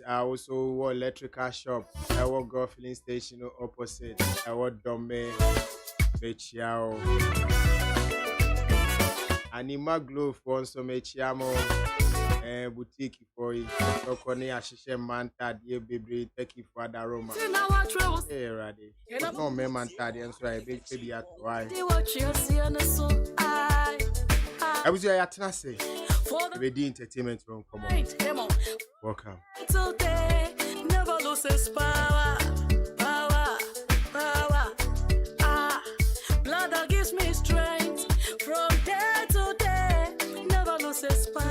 I also work electrical shop. I work golf filling station opposite. I work Dome Mechiao. Anima glove for so Mechiamo. Boutique for it. So Kone Ashishe Manta, dear baby, take it for the Roma. Hey, Raddy. No, me Manta, and so I beg baby at why. I was your Atanase. Ready entertainment room. Come on. Welcome. Never loses power. Blood that gives me strength from day to day. Never loses power.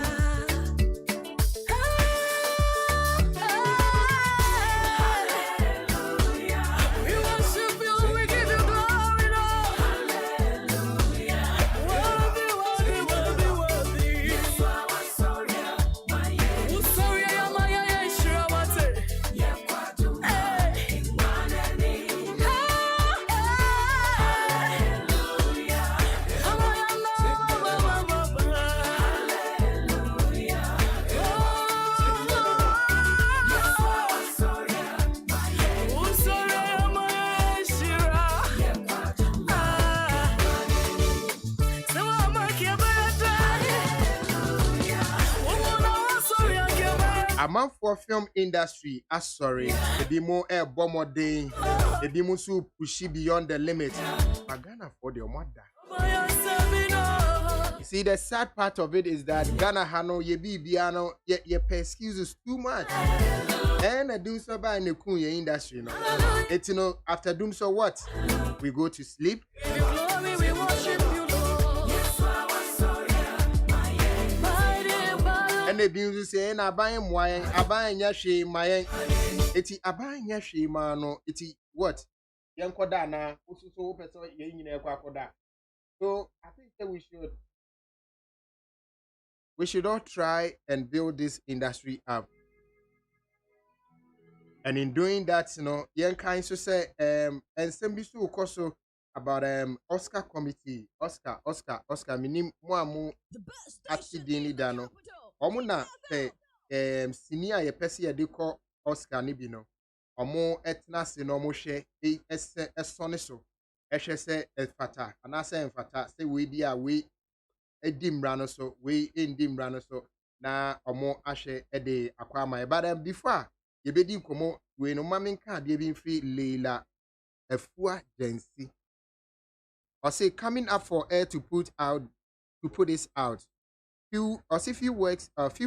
A man for film industry, sorry, the demo air bomber day, the demo so pushy beyond the limit. Ghana for the mother. You see, the sad part of it is that Ghana Hano, ye be biano, yet ye pay excuses too much. And I do so by in the Kunya industry. It's after doing so what? We go to sleep. And the beauty say, I buy him wine, I buy yashi, my eti, I buy yashi, mano, eti, what? Young Kodana, also so person, yin Koda. So I think that we should all try and build this industry up. And in doing that, young kind to say, and some be so also about Oscar committee, Oscar, minim mo actually dano. Omuna senior ye pesi ye de call Oscar ni bi no. Omo etna se no mo hwe esone so. Ehwe se efata. Ana se enfata se we bi a we edi mra no so, we endi mra no so na omo ahwe e de akwama. But before ye bedi nkomo we no mamen ka de bi mfi Leila Efua Jensi. Or say coming up for air to put this out. Few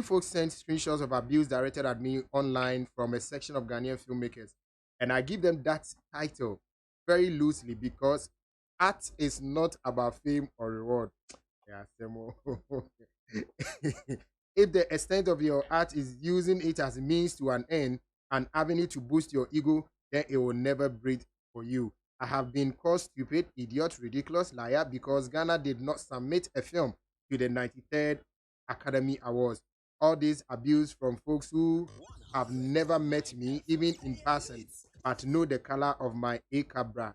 folks sent screenshots of abuse directed at me online from a section of Ghanaian filmmakers, and I give them that title very loosely because art is not about fame or reward. Yeah, if the extent of your art is using it as a means to an end and avenue to boost your ego, then it will never breathe for you. I have been called stupid, idiot, ridiculous, liar because Ghana did not submit a film to the 93rd Academy Awards. All this abuse from folks who have never met me, even in person, but know the color of my A-Cabra.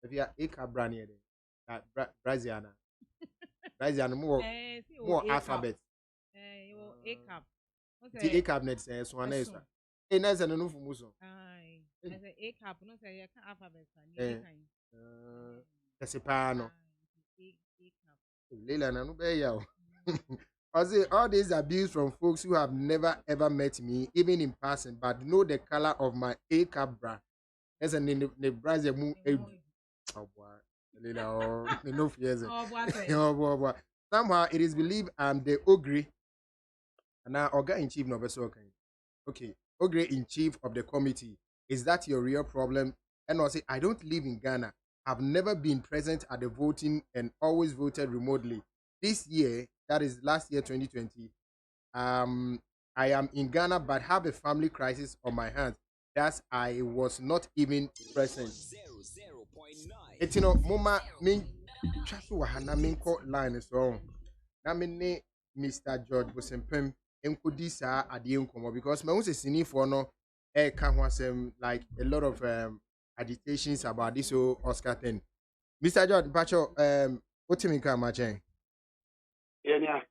If you are A-Cabra near there, Braziana. Braziana, more alphabet. A-Cab. The A-Cabnet says one is. And as an enough muso. As a A-Cab, no say alphabet. Casipano. Lila Nanubeya. I say all this abuse from folks who have never ever met me, even in person, but know the color of my A-Cabra. As an in the Brazil moon. Oh boy, no fears. Somehow it is believed I'm the ogre, and now Oga in chief of okay, ogre in chief of the committee. Is that your real problem? And I say I don't live in Ghana. I've never been present at the voting and always voted remotely. This year, that is last year, 2020, I am in Ghana but have a family crisis on my hands. Thus, I was not even present. It's Mama, mean, Chasu Wahana, mean court line is wrong. Now, Mr. George was in Pem, and could this at the income because my own is for no, like a lot of agitations about this Oscar thing. Mr. George, what do you mean, Machin? Yeah.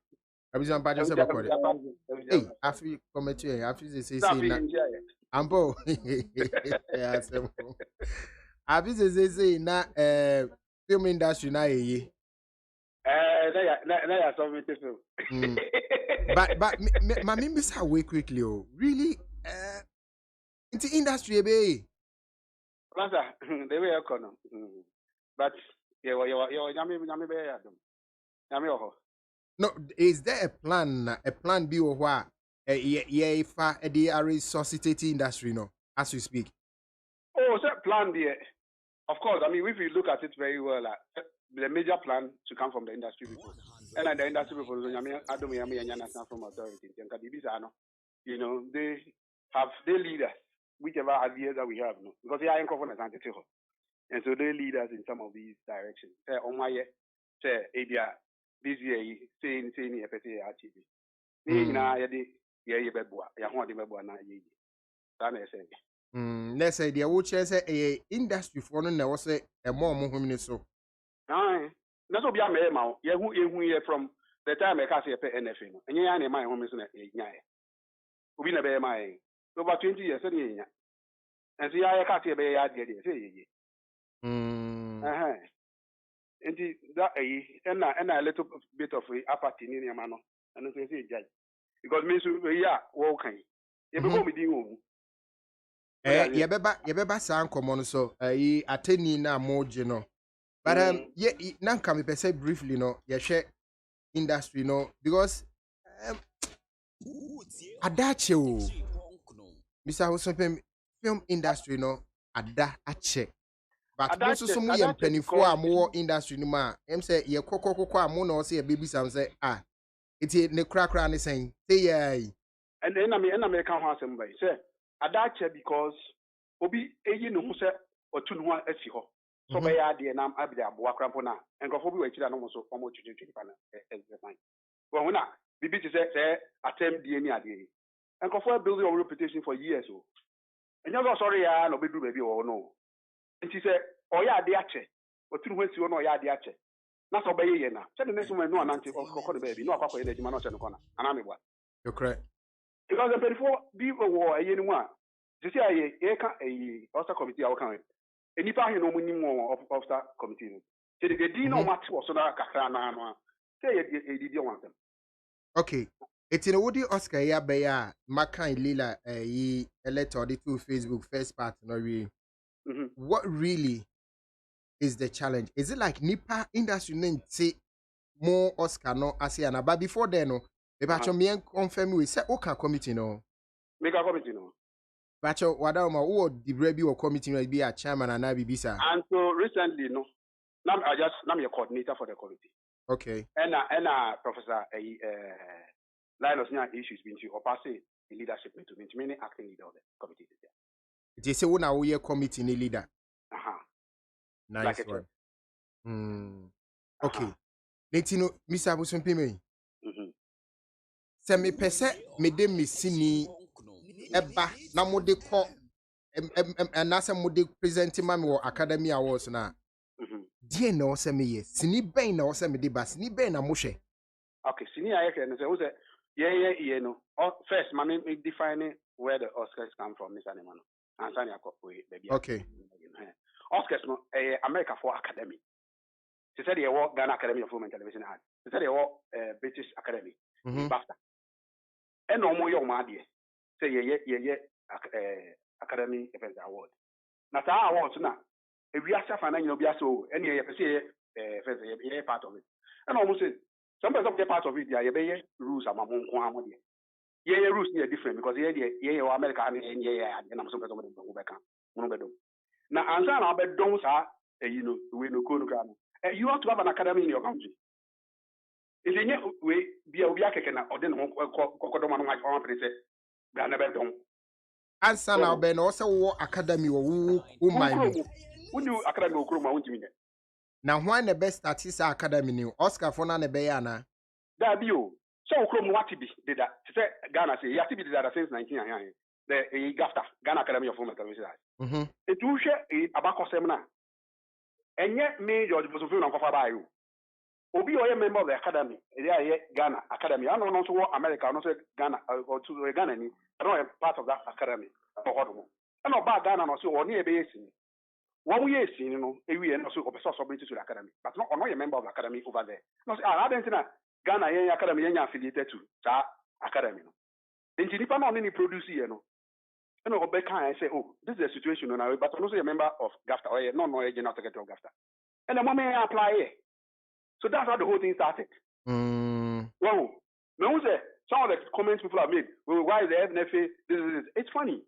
I was on Patrick Sabakode. Hey, after comment here, after they say That na feeling here. ambo. Yeah, after they say na film industry na ye. Now something to film. Mm. But me miss her way quickly. Oh, really? Into industry be. Master, the way I come. But yeah, yami be ya dum. Yami oho. No, is there a plan B or what? Yeah, fa the resuscitate industry no as we speak. Oh, so plan there. Of course, I mean, if you look at it very well, the major plan to come from the industry people. And the industry people, I don't mean national from authority. You know, they lead us, whichever ideas that we have, no? Because they are in government and so they lead us in some of these directions. Say, oh my, say, this year, saying, actually. Let's say the old chair say a industry for no was a more movement so. That's what we are made you from the time I can't say NFA. And you are my home is we never my over 20 years. And see, I can't say a bay idea. And that and a little bit of apathy in your manner. And I say, judge. Because means we are walking. You become with you. Yebeba san komo so ateni na moje no. But ye nan ka me pese briefly no ye hwe industry no because adache o Mr. Hosopem film industry no ada ache but most so mu ye mpanifo a mo industry no ma em say ye kokokoko a mo na o say baby sam say iti ne krakra ne sen say ye and then I make come house and say adache because obi eyi ne ho say otu ne ho asi ho so be ya de nam abide aboa krampo na enkofo bi wa kira no so omo twetwe pa na exercise well when bibi to say attempt die ni ade enkofo build your reputation for years o enyo go sorry ya no beduru baby o no nti say oya ade ache otu ne ho asi ho no oya ade ache na so be ye na say the next one no ananti okoko de baby no akwa ye de no che no kona ana me bua you're correct because the before be wo aye ni mu a say aye e ka aye officer committee a wo kan enipa he no mu nim officer committee no say the di no mate wo so na kakra na no say ye di one them okay it's in a woody Oscar ya be ya makan lila yi elector the two Facebook first part no we what really is the challenge is it like nipa industry name say more Oscar no asiana but before then no me bacho me confirm we say okay committee no make a committee no bacho wada ma wo the brebi or committee no be a chairman and I be sir and so recently no now I just now your coordinator for the committee okay and professor Linus nya issues been to or pass the leadership to many acting leader of the committee there they say when we committee ni leader nice like one okay letino Mr. Abusumpi me se me pese me de me sini eba na mode ko na se mode present ma me wo academy awards na die na o se me ye sini ben na o se me de ba sini ben na mo hwe okay sini aye can say who say yeah no first me define where the Oscars come from Mr. Nemano and sani akopwe baby okay Oscars no America for academy they said they work Ghana Academy of Film and Television Arts they said they work British Academy BAFTA and no more young man say yeah Academy Event Award na ta awards na e wi asafa na nyino bia so and ye say first ye part of it and almost say some person get part of it there ye rules amamon ko amo there ye rules are different because ye America and ye and am so person go back no be do na ansa na be don sa you know we no ko no ka you have to have an academy in your country is any we bia obi akeke na ode no kokodo ma no ma prese ga na be don ansa na be na o se wo academy wo man wonu academy okro ma wonti minye na hwan na best artist academy ni Oscar for na be ya na da bi o so okro mu wati bi did that say Ghana say yati bi did that since 1999 the GAFTA Ghana Academy of Film and Television Arts etu hwe abakosem na enye me George Bosofio na kofa ba yo Obi or a member of the academy, Ghana Academy. I don't know what America, not Ghana or to Ghana. I don't part of that academy. I know about Ghana, no so or near basin. 1 year, you know, a year, no so of submitted to the academy, but not a member of the academy over there. No, I don't think Ghana Academy affiliated to that academy. Then she depend on any produce, you know. And I say, oh, this is a situation, but I'm also a member of GAFTA or no general secretary of GAFTA. And the moment I apply it. So that's how the whole thing started. Well, some of the comments people have made, well, why is the FNFA? This. It's funny.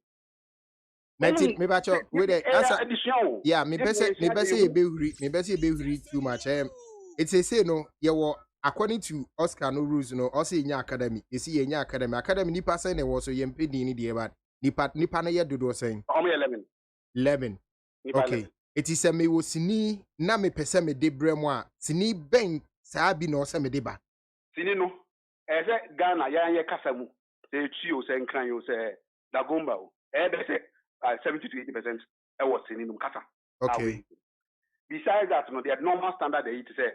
Maybe with the answer. Yeah, me best be too much. It's a say no. You according to Oscar no rules no. Also in your academy, you see in your academy. Academy ni person was so yempe di ni die bad. Nipa na ye do saying. 11. Okay. It is a me wo sini na me pese me de bremo a sini ben saa bi na ose me de ba. Sini no. Eze Ghana ya kasa mu. Se trio se nkran yo se dagomba o. Be se 70 to 80% was sini no kasa. Okay. Besides that, no, the normal standard they say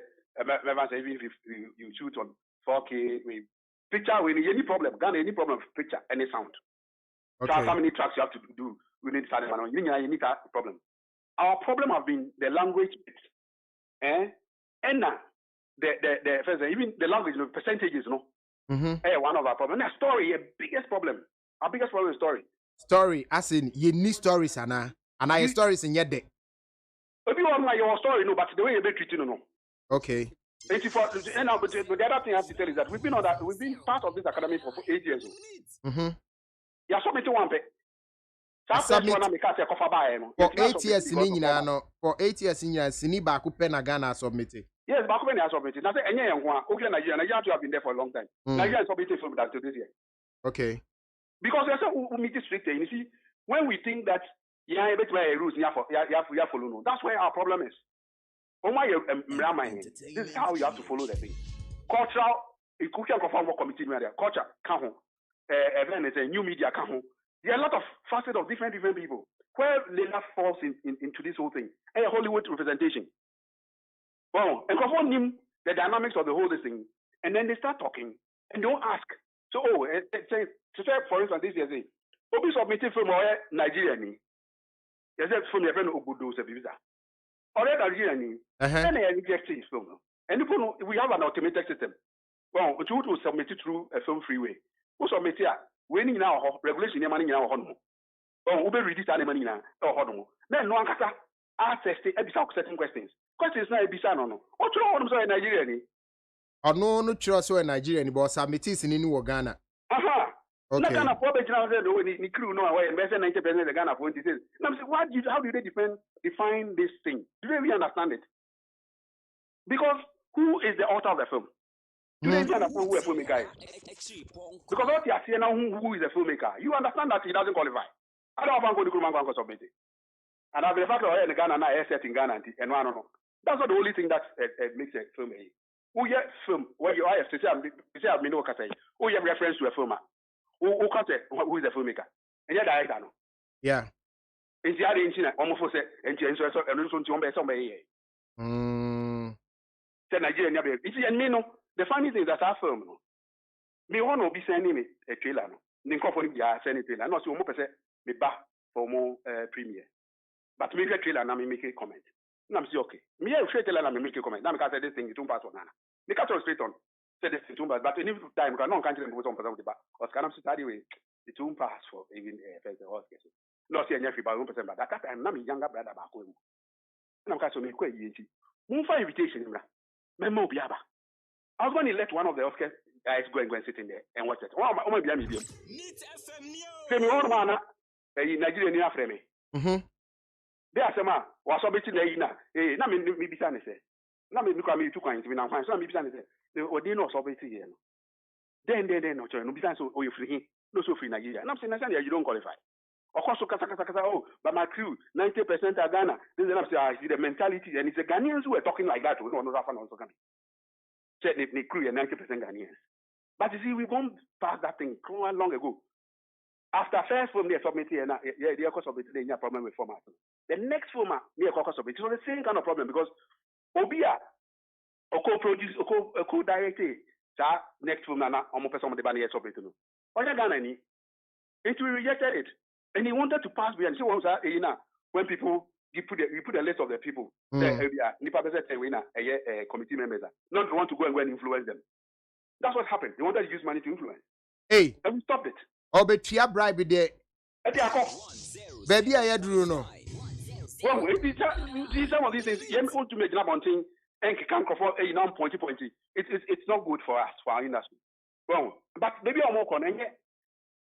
even if you shoot on 4K with picture with any problem, Ghana any problem with picture, any sound. Okay. So how many tracks you have to do? We need to you need that problem. Our problem has been the language, and the first even the language, the percentages, no. One of our problems. The story, biggest problem. Our biggest problem is story. Story, as in you need stories, and I stories in your day. Maybe one like your story, no, but the way you be treating, no. Okay. But the other thing I have to tell is that we've been part of this academy for 8 years. You are submitting one pay. For 8 years in no. For 8 years in Sini Baku Pena Ghana submitted. Yes, Baku Pena submitted. That's any one. Okay, Nigeria have been there for a long time. Nigeria submitted film that to this year. Okay. Because there's a meet strict. You see, when we think that you are able to wear rules, you have to follow. That's where our problem is. This is how you have to follow the thing. Cultural, you can confirm what committee media. Culture, event is a new media. There are a lot of facets of different people where Lela falls into this whole thing. A Hollywood representation. Well, and confirm him the dynamics of the whole thing, and then they start talking and don't ask. So, for instance, this is Obi submitted from Nigeria. There's a from your friend Obudo Sevilla. Already Nigeria, and they reject his film. And we have an automated system. Well, we will submit it through a film freeway. Who submit here? We need now regulation money now. Oh, we read this money now. Oh, then no one can ask certain questions. Questions now bisa no. What you want to say in Nigeria? Oh no trust so in Nigeria but submit it in New Ghana. Okay. Ghana for the general said ni crew no away invest 90% of Ghana for 26. Now how do they define this thing? Do they really understand it? Because who is the author of the film? Do they really understand who a filmmaker is? Because what you are saying now, who is a filmmaker? You understand that he doesn't qualify. I don't have to go to Kuruman submit it. And I've been fact of in Ghana now, set in Ghana and one no. That's not the only thing that makes a film a. Who you film where you are say I mean no can say. Who you have reference to a filmer. Who can say who is a filmmaker? And you're director no. Yeah. In the other incident, almost say and so somebody. Say Nigeria you see and me no. The funny thing is that our film no. Me one will be sending me a trailer no. The company be sending trailer. No so mo pese me ba for more premiere. But me get trailer na me make a comment. Na me say okay. Me a trailer na me make a comment. Na me can say this thing is too pass on na. Me catch on straight on. Say this thing too pass. But any time because no country them put on person with the back. Because can am study way the too pass for even first the horse case. No see any free by 1%, but that time na me younger brother back home. Na me catch on me kwa yenti. Mo fa invitation na. Me mo biaba. I was going to let one of the Oscar guys go and sit in there and watch it. Oh my behind me. Say me one man Nigeria ni afre me. They are sama was submitting there na. Na me bisa ne say. Na me kwa me tu kwan me na kwan so na me bisa ne say. O dey no submitting here no. Then no choy no bisa so o you free him. No so free Nigeria. Na me say Nigeria you don't qualify. Of course, kasa oh, but my crew 90% are Ghana. This is the mentality and it's the Ghanaians who are talking like that. We don't know that one also coming. Check the crew are 90% Ghanaians. But you see, we gone past that thing long ago. After first film, they submitted, and they are submitted, they have a problem with format. The next format, they are submitted. So the same kind of problem because Obia, produce direct that next film na almost person the banner submit no. Onya Ghana ni. And we rejected it. And he wanted to pass behind. See what was when people you put a list of the people. Committee members. Not want to go and influence them. That's what happened. They wanted to use money to influence. Hey. And we stopped it. Or be tia bribe there. Baby, I do no. Well, some of these things, you want to make one thing and can for a non pointy. It's not good for us, for our industry. Well, but maybe I'm more on and yet.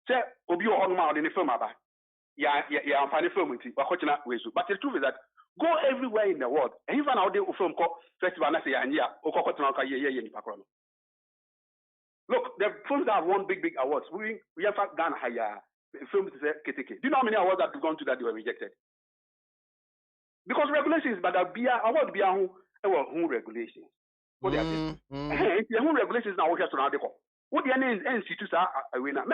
Say, Obi or Honma in the film about. Yeah, I'm finding film with it, but the truth is that go everywhere in the world and even out there film called festival and say, and yeah, look, the films that have won big awards. We have done higher films. Do you know how many awards that have gone to that they were rejected? Because regulations, but the award be who regulations. What they are saying? Who regulations now? What the institutes are arena?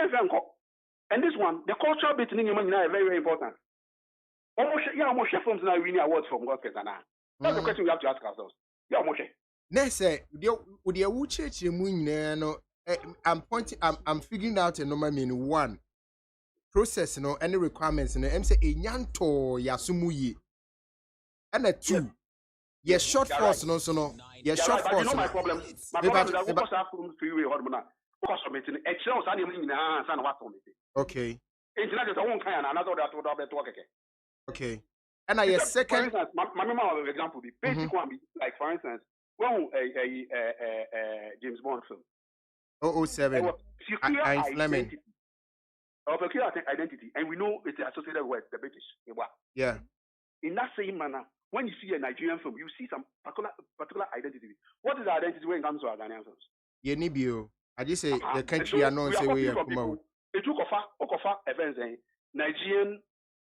And this one, the cultural bit in England is very, very important. Almost films now winning awards from God. That's the question we have to ask ourselves. Yeah, almost. Nese, I'm figuring out a number mean one process no any requirements no em say enyanto yasumuyi and a two yes short force no so no yes short force. You know my problem is that we must have freeway hormona because of it excel san dem nyina san what on it. Okay. Internet is one kind another that would have to okay. And I second for instance, my member example be basic one be like for instance when James Bond film 007 I'm Fleming. Secure identity, and we know it's associated with the British. Yeah. In that same manner, when you see a Nigerian film, you see some particular identity. What is the identity when it comes to our Ghanaian films? Yenibio. I just say the country I know say we are come out. It took offer events Nigerian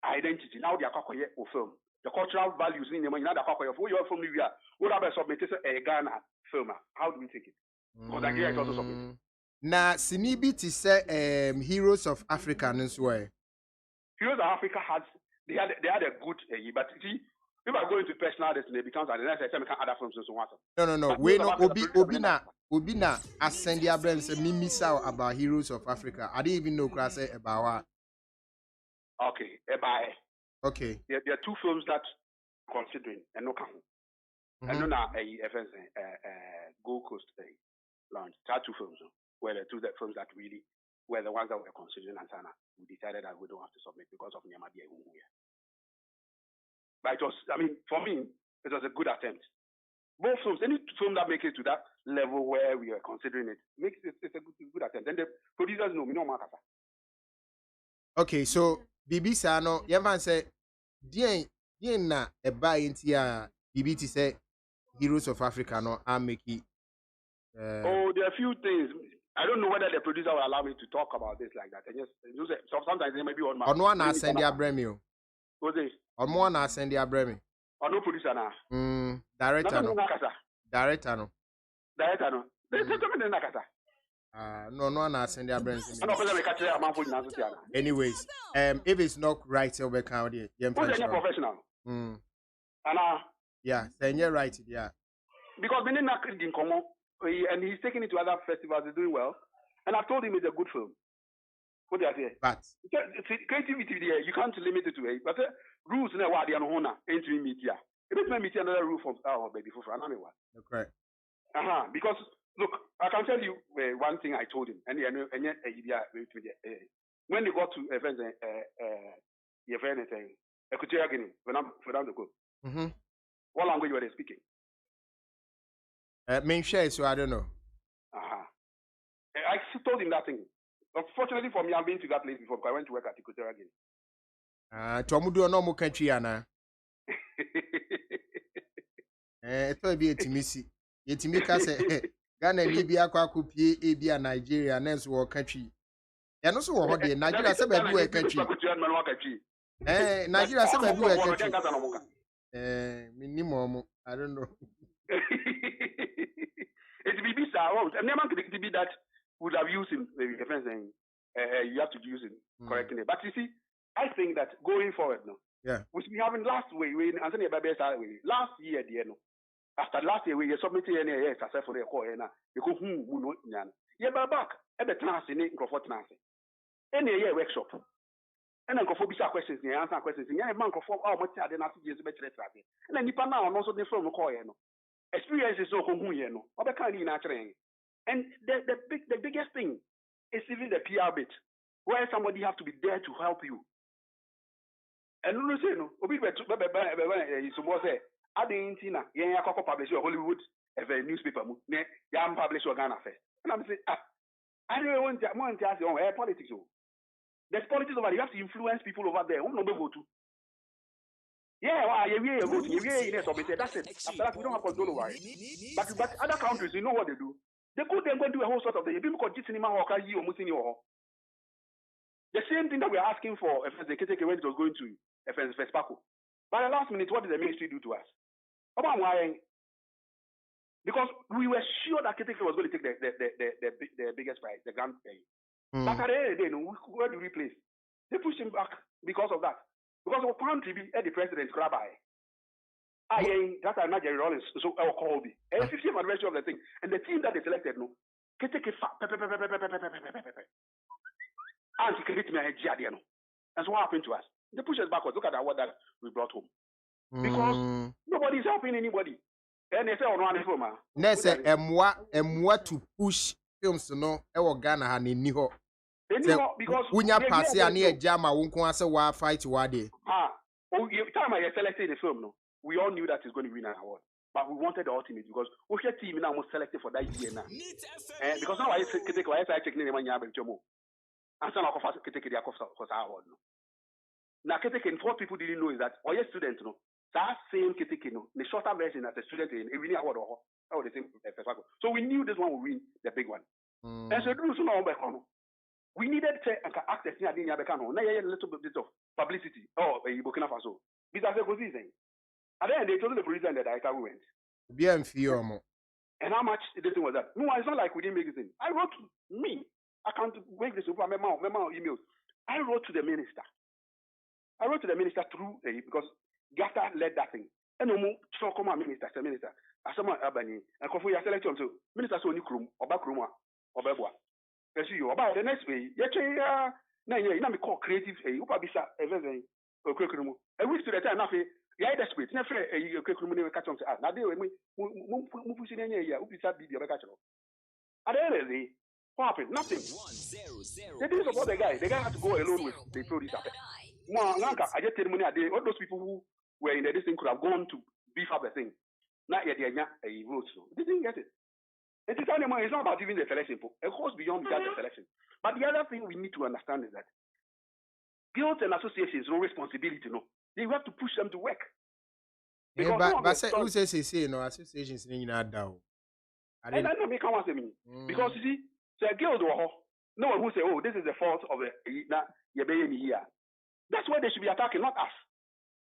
identity. Now they are calling it film. The cultural values in the money. Now they are calling it. Your film we are. What about submitted a Ghana film? How do we take it? Because Nigeria is also submitted. Na sinibi to say Heroes of Africa this way. Heroes of Africa they had a good but see if I go into personal destiny it becomes the next time I can other films and so on. No. We no Obi na ascend your brain say me miss out about Heroes of Africa. I didn't even know class about what. Okay, okay. There are two films that considering and no count. And no na Gold Coast launch. There are two films. Were the two films that really were the ones that were considering and Sana. We decided that we don't have to submit because of Nyamadia. But it was, for me, it was a good attempt. Both films, any film that makes it to that level where we are considering it, it's a good attempt. And the producers know, we know Markasa. Okay, so BBC no, Yavan say, Dien na a buy into BBC say Heroes of Africa no, I make it. There are a few things. I don't know whether the producer will allow me to talk about this like that. Sometimes they may be on my. On one I send their bremio. What's this? On one I send their bremio. On no producer now. Director no. Director no. Director no. No one I send their bremio. Anyways, if it's not right, over count it. Professional. Yeah, then you're right. Yeah. Because we didn't in common. And he's taking it to other festivals. He's doing well, and I've told him it's a good film. What do I say? But creativity there, you can't limit it to it. But rules in the world, they are no entering media. It makes me meet another rule from baby for another one. Okay. Because look, I can tell you one thing I told him, and when they got to events, for them to go. What language were they speaking? Main share, so I don't know. I told him that thing. Unfortunately for me, I've been to that place before because I went to work at Equatorial Guinea. Tomudu no more country, Anna. It will be a Timisi. Yetimika say, Ghana, Libya, Kwakupi, Abia, Nigeria, next war country. And also, what the Nigeria said, a country. Nigeria said, a country. Minimum, I don't know. It's BBC. Never could be that would have used him. You have to use it correctly. But you see, I think that going forward now, yeah, we should be having last year, After last year, we submitted any year successful call now. You go no nyan. Yeah, back at the trans in Crawford trans. Any year workshop. And then go for bisa questions, answer questions. Yeah, man, go for much I didn't ask you to better traffic. And then Nipa now also the film call no. Experience is so no. Other kind of natural. And the biggest thing is even the PR bit, where somebody have to be there to help you. And no say no, obi be so mo say Adentina, yeah, publish your Hollywood newspaper, yeah, publish your Ghana first. And I'm saying, I don't want to ask you, politics. There's politics over there. You have to influence people over there. Who number go to? Yeah, well, yeah, that's it. After that, we don't have control over it. But other countries, you know what they do? They go there and go and do a whole sort of thing. People call cinema or the same thing that we're asking for if the KTK when it was going to first Paco. But at the last minute, what did the ministry do to us? Because we were sure that KTK was going to take the biggest prize, the grand pay. But at the end of the day, where do we place? They pushed him back because of that. Because of country at the president, Rabbi. That's not Jerry Rollins, so I'll call me. 50th anniversary of the thing. And the team that they selected, no, KTK and so what happened to us? They push us backwards. Look at what that we brought home. Because nobody's helping anybody. And they say, oh, no, film. Let's say, what to push films to know, Ghana and in New York. Because when you pass here near Jama, won't go answer why fight one day. Time I selected the film, no, we all knew that it's going to win an award. But we wanted the ultimate because we had team now was selected for that year now. Because now I take the money out of Jomo. And some of us can take the award. Now, what people didn't know is that all your students know that same Keteke, the shorter version as a student in every award or the same. So we knew this one would win the big one. And so we needed to access a little bit of publicity or Burkina Faso. Because and then they told the producer that I went. And how much this thing was that? No, it's not like we didn't make this thing. I wrote to me. I can't make this emails. I wrote to the minister. I wrote to the minister through because Gata led that thing. And no so come on, minister. As someone Albany and Kofu ya selection to minister so ni krum or back room or bebwa. You about the next way. You know me call creative upabisa everything curriculum. I wish to the time nothing. Yeah, that's great. Never a curriculum catch on to us. Now they move pushing any year. Upisa be the catch. At the end of the day, what happened? Nothing. They didn't support the guy. The guy had to go alone with the producer. I just tell money a day. All those people who were in the this thing could have gone to beef up the thing. Not yet, a vote. They didn't get it. It's not about even the selection. It goes beyond that the selection. But the other thing we need to understand is that guilds and associations no responsibility. No, they have to push them to work. But who says associations in down? And I don't make one mean because you see, the guild no one who say, oh, this is the fault of the year. That's why they should be attacking, not us.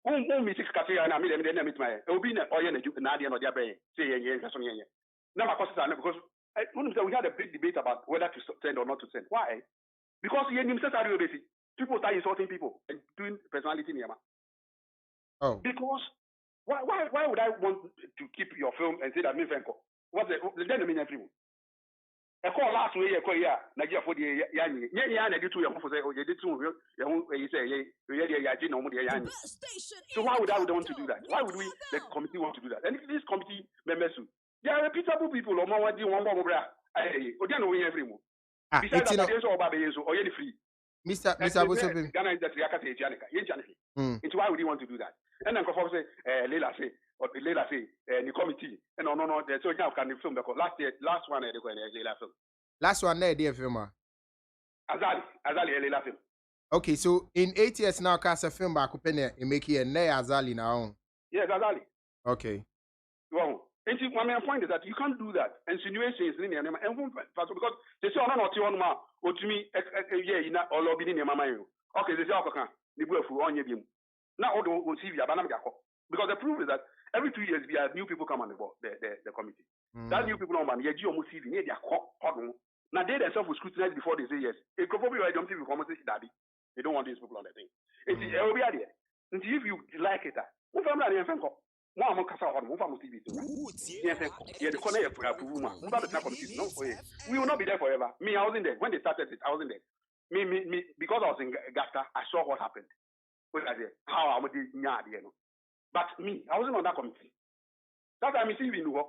Me six cafe and I meet my obina or Nadia or Diabe, say, because we had a big debate about whether to send or not to send. Why? Because people start insulting people and doing personality in Yama. Oh. Because why would I want to keep your film and say that me Fenko? What's the mean everyone? A call last week, Nigeria for the Yanni. Yeah, I did two young for say, oh, you did two, you say, yeah, so why would I want to do that? Why would we, the committee, want to do that? And if this committee members, they are reputable people, or more than one more, or they know everyone. Besides that, there's all about the or any free. Mr. Ghana is that into why would you want to do that? And then Kofa say, Leila say, the committee, and no, so now can the film because last one, Leila film. Last one, there, film. Azali, Leila film. Okay, so in 8 years now, cast a film back up in make it a Azali now. Yes, Azali. Okay. Well, and my main point is that you can't do that. Insinuations in there, and because they say, oh, no, or to me, yeah, or lobby in your mama. Okay, they say, okay, the boy for on your beam. Now, all the see because the proof is that every 2 years, we have new people come on the board, the committee. That new people, man, yeah, almost see the now they themselves will scrutinize before they say yes. It could probably don't see come and say daddy. They don't want these people on the thing. It's if you like it, Mo am kasa ho mo fa mo TV so. Yes, yeah, the corner for approve ma. Mo ba be committee. No, we will not be there forever. Me, I wasn't there when they started it. I wasn't there. Me, because I was in Gafta, I saw what happened. What I said, how I'm doing, you know. But me, I wasn't on that committee. That time, I see you work.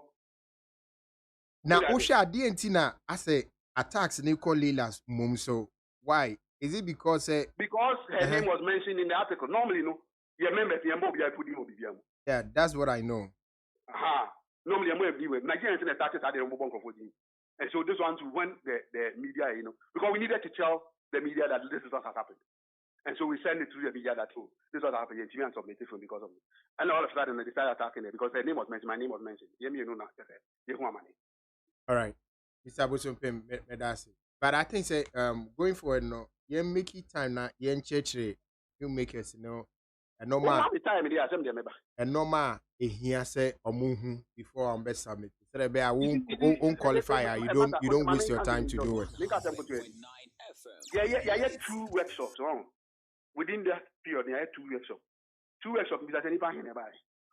Now, Osha Dientina, I say attacks Nicole Lila's mom. So why? Is it because because her name was mentioned in the article? Normally, no. You remember the yeah, that's what I know. Normally, I'm going to be with Nigerians in the started at the Mobile for and so this one to when the media, you know, because we needed to tell the media that this is what has happened. And so we send it to the media that this is what happened and submitted for because of it. And all of a sudden they decided attacking it because her name was mentioned, my name was mentioned. You know now. All right. Mr. Bosumpem Medasi. But I think say going forward no, you make it time now, you church filmmakers, you know. A normal here say omuhu before I'm best submit. So that I won't qualify. You don't waste your time to do it. Yeah, 2 workshops wrong. Within that period, I had 2 workshops. 2 workshops because anybody nearby.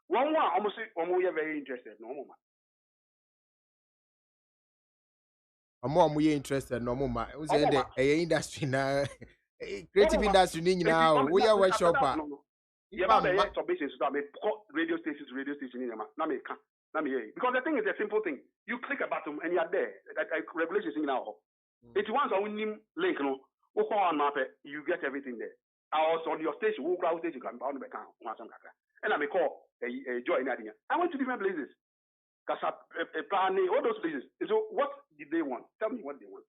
One almost very interested. No more. I'm more interested no more. It was the industry now. Creative industry now. We are workshop. Yeah, but the submissions to radio stations, because the thing is a simple thing. You click a button and you're there. Regulations in now. It's once on link, no, you get everything there. I was on your station, walk out station, can bound back and I may call a joy in idea. I went to different places. Planning all those places. So what did they want? Tell me what they want.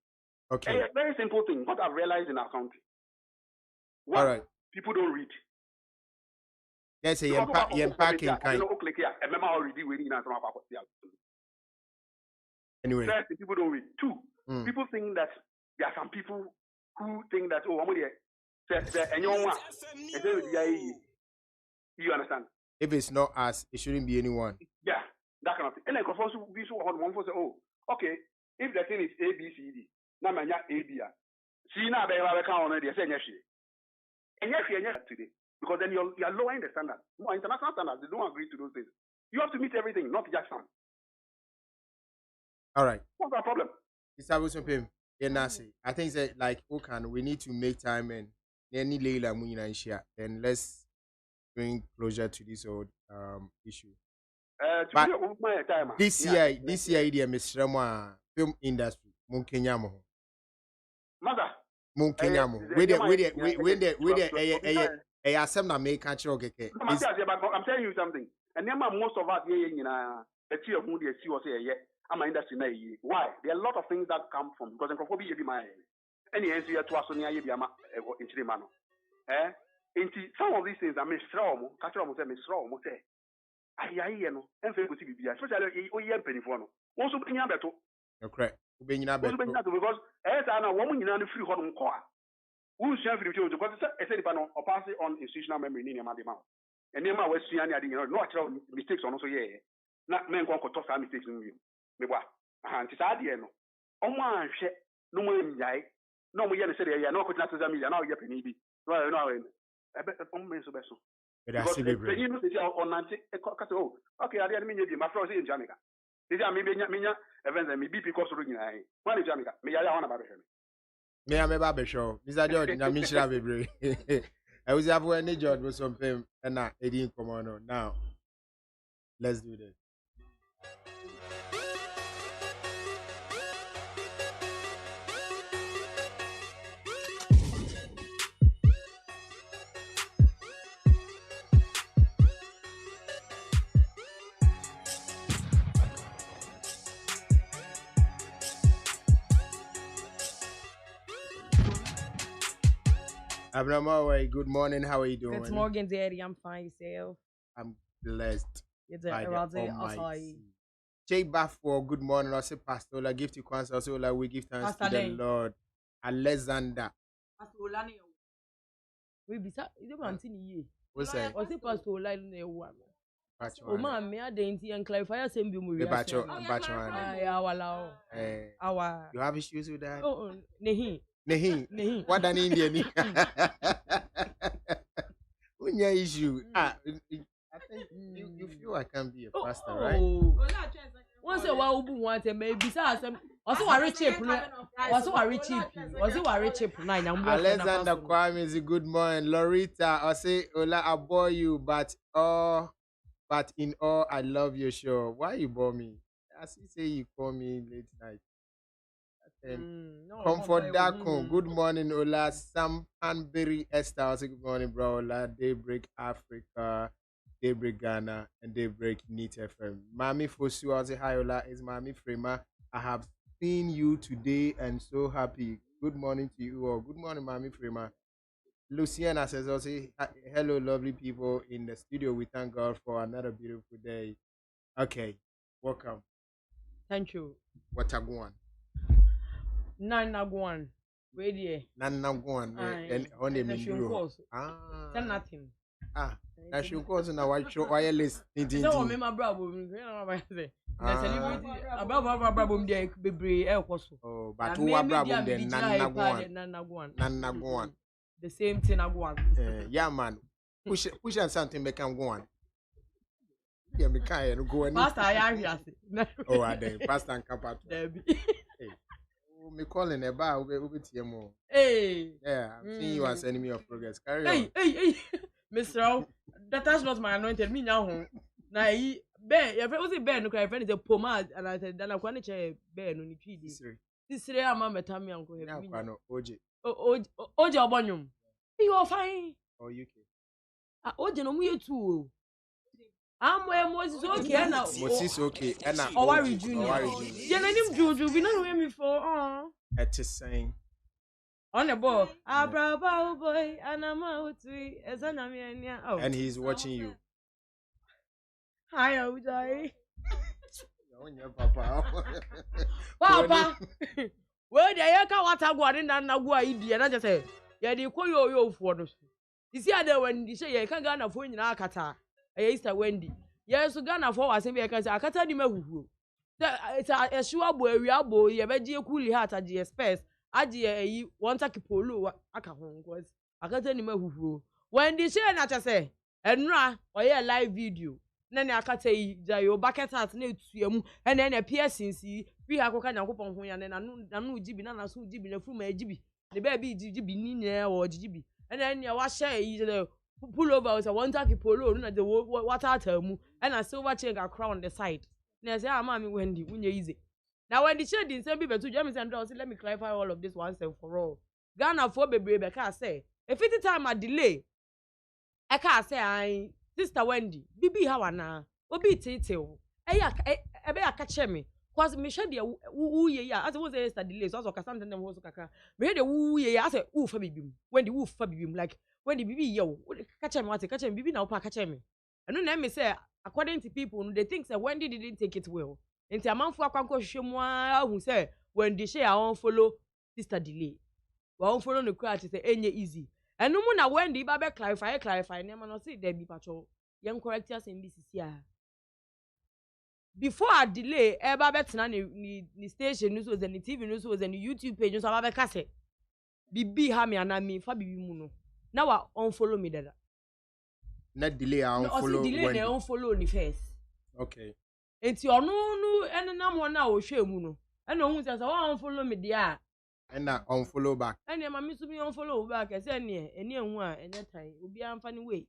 Okay. A very simple thing. What I've realized in our country. One, all right. People don't read. Yes, packing kind. Anyway. First, people don't read. 2, people think that there are some people who think that you understand? If it's not us, it shouldn't be anyone. Yeah, that kind of thing. And then we so one for say, oh, okay, if the thing is A, B, C, D, now man A, B, C now they have account on they say yes, and yes today. Because then you're lowering the standard. No, international standards, they don't agree to those things. You have to meet everything, not just some. All right. What's our problem? I think that like we need to make time and any Leila Munina share and let's bring closure to this old issue. But this year, the Mr. Film industry, Munkenyamo. Mother. Munkenyamo. I'm telling you something. And most of us a tier of moody I'm industry. Why? There are a lot of things that come from because in be my any answer to us on the mano. Some of these things I may straw, catch almost a straw, say. I know, and for especially penny for no. Also, bring your better. Correct. Because as I know, woman in the free hot core. Who share with you because I said or pass it on institutional memory in your mouth. And then my West Siani, no actual mistakes on also, yeah. Not men go to some mistakes in you. Me what? And it's idea no. On one shit, no more in yai. No more yet say, yeah, no, could not tell me, now you're penny. No, I bet on me so best. Because you know, on 90, okay, I didn't mean you, my friends in Jamaica. These are maybe events and maybe because of ringing. One in Jamaica, may I want about him. Me am a barber show. Mr. George, I'm in Shabby. I was have any George with something and not it didn't come on now. Let's do this. Abnormal, good morning. How are you doing? Good morning, Daddy. I'm fine. Yourself? I'm blessed. By the Almighty. Jay Baffo, good morning. I say, Pastor, I give you answer. Also, like we give thanks to the Lord. Alexander. We be you don't want to what's that? What's the Pastor line? Oh, man, may I dainty and clarify some be movie? You have issues with that? Oh, Nehi. What an Indian. When your issue, I think you feel I can be a pastor, right? Once a while, who want to maybe some. Also, I reach chip. Also, I reach chip. Also, I reach chip. Alexander Kwame is a good morning. Lorita, I say, Ola, I bore you, but in all, I love your show. Why you bore me? As you say, you call me late night. Comfort Dakon, good morning, Ola. Sam Hanberry Esther, I say, good morning, bro. Ola, Daybreak Africa, Daybreak Ghana, and Daybreak Neat FM. Mami Fosu, I say, hi, Ola. It's Mami Frema. I have seen you today and so happy. Good morning to you all. Good morning, Mami Frema. Luciana says, I say, hello, lovely people in the studio. We thank God for another beautiful day. Okay, welcome. Thank you. What a go on? Nana go on. Wait here. Nana go on. And on the menu. Tell nothing. I should cause in our show wireless. So, my brother, oh, but who are bravo then? Nana go on. The same thing I go on. Yeah, man. Push on something make him go on. Yeah, me can't go on. Pastor, I am here. Oh, I then Pastor and Kapat. Me calling a bar over TMO. Hey. Yeah, I'm seeing you as enemy of progress. Carry on. Hey. Mr. That's not my anointed. Me now. Now, Ben, if it was a Ben, okay, friend is a pomade, and I said, then I can't chair Ben on the tree. This is a mamma, Tammy, uncle. OJ. OJ Obonium. You are fine. Oh, UK. OJ, no, me too. I'm where Moses okay now. Moses okay. And now, Owari Junior. Yeah, I name Juju. We don't know me for. It is saying. On the ball. Bravo boy, and I'm out to and he's watching you. Hi, Ojai. Papa. Papa. Well, the Yaka water go in and now idea. And I just say, yeah, you call your for us. You see, I when you say you can't get a phone in Akata. I used to Wendy. Yes, so Ghana for us, and I can say, I can't tell you. It's a sure boy, we are boy, you have a cool heart at the space. I want to keep polo. I can't was. I can't tell you who. When they say, not to say, and ra or a live video. Then I can't say, your bucket hat need to you, and then a piercing see, we have a kind of coupon for you, and I know Jibby, and I saw Jibby, the full Jibby, the baby Jibby Nina or Jibby, and then you wash a pull over was a one tacky polo, and the water term, and a silver chain got crown on the side. And I say, Mammy Wendy, when you're easy. Now, when the shade didn't send people to James and Dawson, let me clarify all of this once and for all. Ghana for baby, I can't say. If it's time I delay, I can't say, I, Sister Wendy, Bibi, how now? Obi Tito. I catch me. Cause me shed ya woo ya, as it was a delay, so I can't tell was Kaka. Me the woo ya, I said, ooh, for baby, when the woo for baby, like when the baby yo, catch him, catch him, baby now, catch me. And then let me say, according to people, they think that Wendy didn't take it well. Nti amanfo akwanko hwehwemwa hu say when the share I follow sister delay we won follow no crash say enye easy enu mu na when the ba be clarify name no say there be patcho yen correct us in BCC a before a delay e ba be tena ni station news was the TV news was the YouTube page so ba be ka say bibi ha me anami fa bibi mu no na wa unfollow me dada na delay I unfollow when delay na unfollow ni first okay. Enti onu nu enenam wona wo hwe mu no ena ohun say won follow me dia ena on follow back ena ma mi so mi on follow back say ene ehu a enye tai obi amfa ni way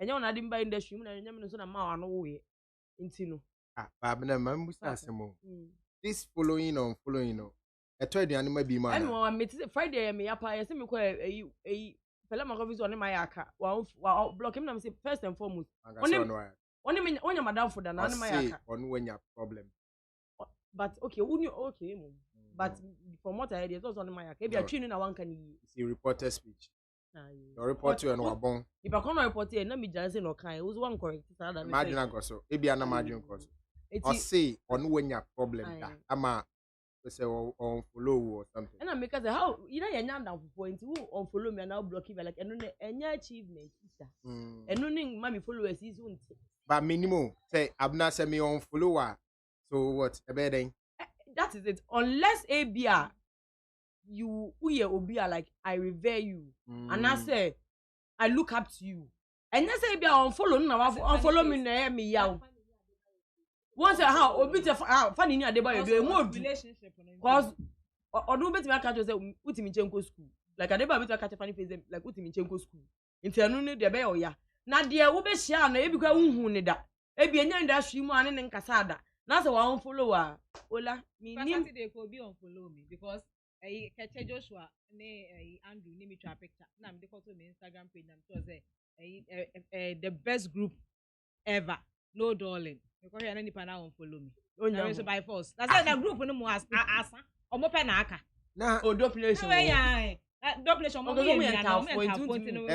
enye wona de mba industry mu na enye me so na ma wa no wo ye enti no ba na ma mbusa asemo this following no eto aduane ma bi ma na ena me Friday me yapa ye say me ko pele ma coffee so ne ma yaka wa block him na me say first and foremost Only madam for that, none my on when your problem. But okay, but from what I heard, it's also on my maybe a tuning. I want can see reporter speech. Your report to an bon. If I can't report it, let me just say no kind. It was one correct. Imagine I go so. Maybe an imagine cause. Or say on when your problem. Ama say on follow or something. And I make us how you know you're down for point. Who on follow me and now block you like any achievement, sister. And no mommy followers is one. But minimum say abna say me on follower. So what? That is it. Unless ABR you obia like I revere you and I say I look up to you And you say be unfollow na unfollow me na me yaw. Once how obi te funny ni adeba you do relationship cause odo beti me catch say utimi chenko school. Like adeba beti catch funny face like utimi chenko school. Nti anu ne de be oya. Na de wo be hia na ebi kwa unhu ne da. Ebi enya industry mu ane ne nkasa da. Na say wa unfollow a ola me nim Saturday ko be unfollow me because Keche Joshua ne Andrew ni me try picture. Na me dey go to my Instagram page na so say the best group ever. No darling. Because here any pana unfollow me. Only so by force. That's why the group no mo asa. Omo pe na aka. Na dopulation. Dopulation mo me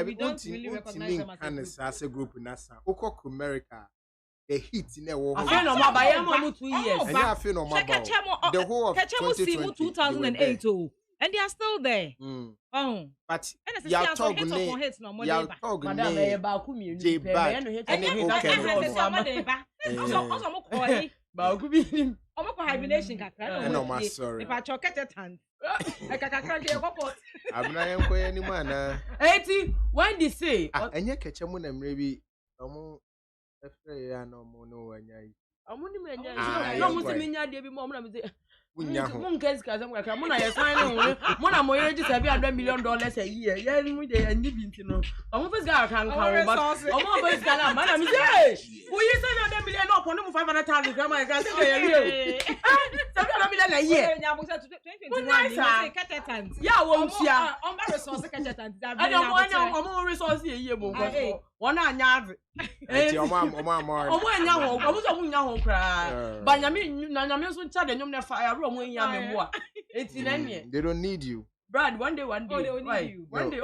we don't really recognize them as a group na sa. Oko America. The heat in the war. I feel no more by 2 years. And I feel no more. The whole of 2008 and they are still there. But y'all talk name. Madam hibernation kakra no ma sorry. If I chokete tan. When they say enye keche mu na mre bi omo efre ya no mo no wanya yi amuni menya no mo se menya de bi mo na me say munya ho mo nkesi ka sam ka mo na ye sign no mo na mo ye ji $700 million a year ye mu de anyi bi ntino omo face ga kan kan ba omo face ga na na me say we ye $700 million no upon mo 500,000 grandma ka say ye real $700 million a year nya mo say 2021 say ketetant ya wo mfia on ba resource ketetant da bi omo resource ye ye mo ko wona anya ave enti omo anya ho omo so nya ho kra ba nyame so ncha de nyom na fa ya ro omo nya me mo a enti na ne they don't need you. Brad, one day they will need you. One day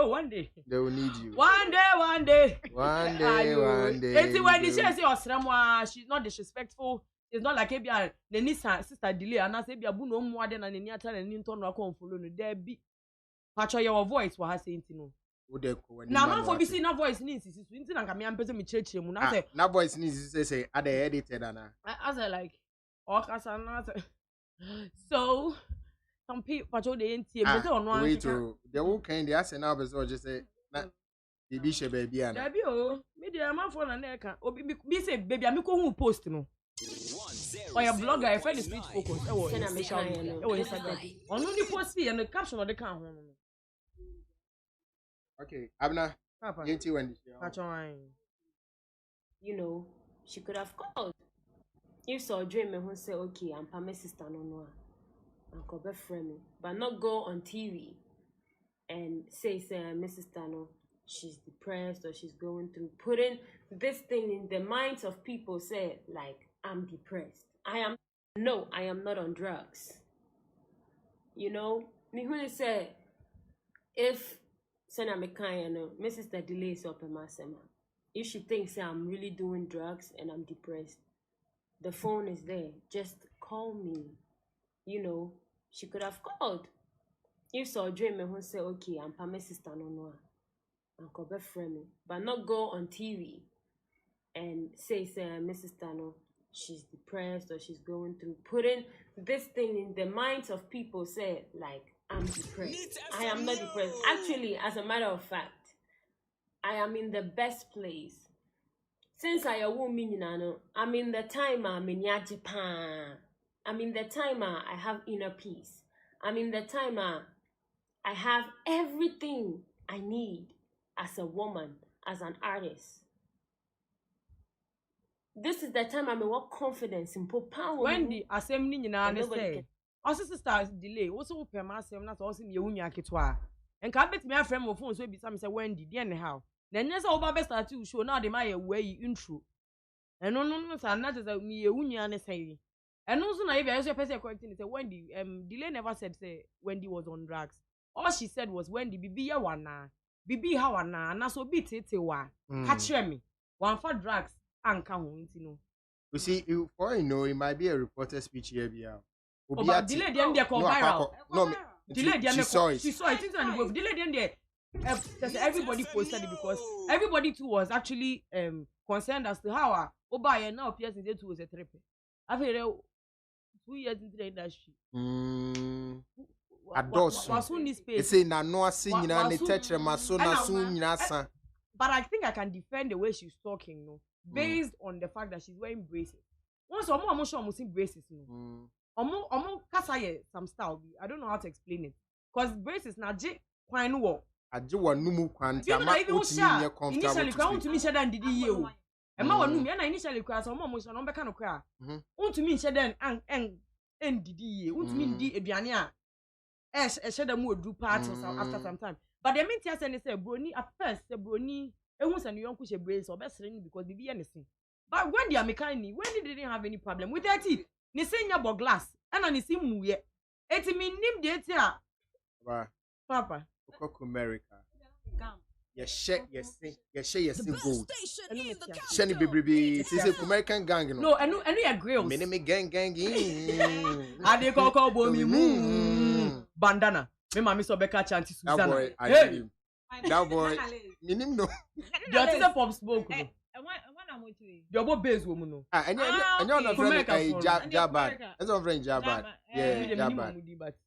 They will need you. One day It's when the say Osramwa, she's not disrespectful. It's not like Ebia the Nisa sister delay and I say Bia Buno more than an Indian and Ninton or follow there be patch your voice for her saying no. Now man for be seen no voice needs is winter and come and person me church him. Na voice needs to say are they edited and I say like so some people patrol the NTA but on one wait to the whole kind the say now but just say na bibi she baby ana baby oh me dey man for na na ka be say baby am ko hu post no or your blogger I find the street focus e wo Instagram onu ni post here no caption o de kan ho no okay Abna yenti when you know she could have called if so dream me who say okay I'm pa my sister no and cover friend me but not go on TV and say my sister no she's depressed or she's going through putting this thing in the minds of people say like I'm depressed. I am not on drugs. You know, me who say if Sena me kind my sister delays up in my sema. If she thinks I'm really doing drugs and I'm depressed, the phone is there. Just call me. You know, she could have called. If so dream me who say okay, I'm pa my sister no and cover friend me, but not go on TV and say my sister no she's depressed or she's going through putting this thing in the minds of people say like I'm depressed. I am not depressed. Actually, as a matter of fact, I am in the best place. Since I a woman, I'm in the time I'm in Japan. I'm in the time I have inner peace. I'm in the time I have everything I need as a woman, as an artist. This is the time I'm more confidence in power. Wendy, assembly nyina na say. Also sister delay. Also pe ma asem na so also me ewunwa ketwa. Enka bet me afrem mo phone so bi sam say Wendy, dey ne how. Na nya say oba be start to show now dey my way intro. Eno no say na say me ewunwa ne say. Eno so na e be so person correcting say Wendy delay never said say Wendy was on drugs. All she said was Wendy bibi ya wana. Bibi ha wana na so bi tete wa. Catch me. One for drugs. You see, for you know, it might be a reporter speech here. But delay them there come viral. No, delay them she saw it. She saw it. Delay them there. Everybody posted it because everybody too was actually concerned as to how Oba now appears in the two was a trip. I feel 2 years into the industry. Ados. It's say na no ase nyina ne tetre maso na so nyina san. but I think I can defend the way she's talking, no, based on the fact that she's wearing braces. Once I'm sure I'm seeing braces, no. Kasa some style. I don't know how to explain it. Because braces na je kwan wo. Aje wa numu kwan ti ama initially I want to me share dan didi ye o. E ma wa numu na initially kwa so mo so no be ka no kwa. Want to me share dan en didi ye. Want to me di aduane a share dan mu odu part after some time. But the mean tia say broni at first say broni ehun say no yonku she braces or be sere because bibi anything. But when they are mechanic, when they didn't have any problem with their teeth, they say nyabo glass, and I see muye. Eti mi nim de tia. Papa. Coco America. Yes, gold. Shani bibi. This is American gang, no. No, and you grills. Me gang. Ade Coco bomi bandana. Me mami so beka chanti Susanna. That boy, I need him. That boy, minim no. You say pop smoke. The about base woman no. And you're not friend Jabad. That's not friend Jabad. Yeah, Jabad.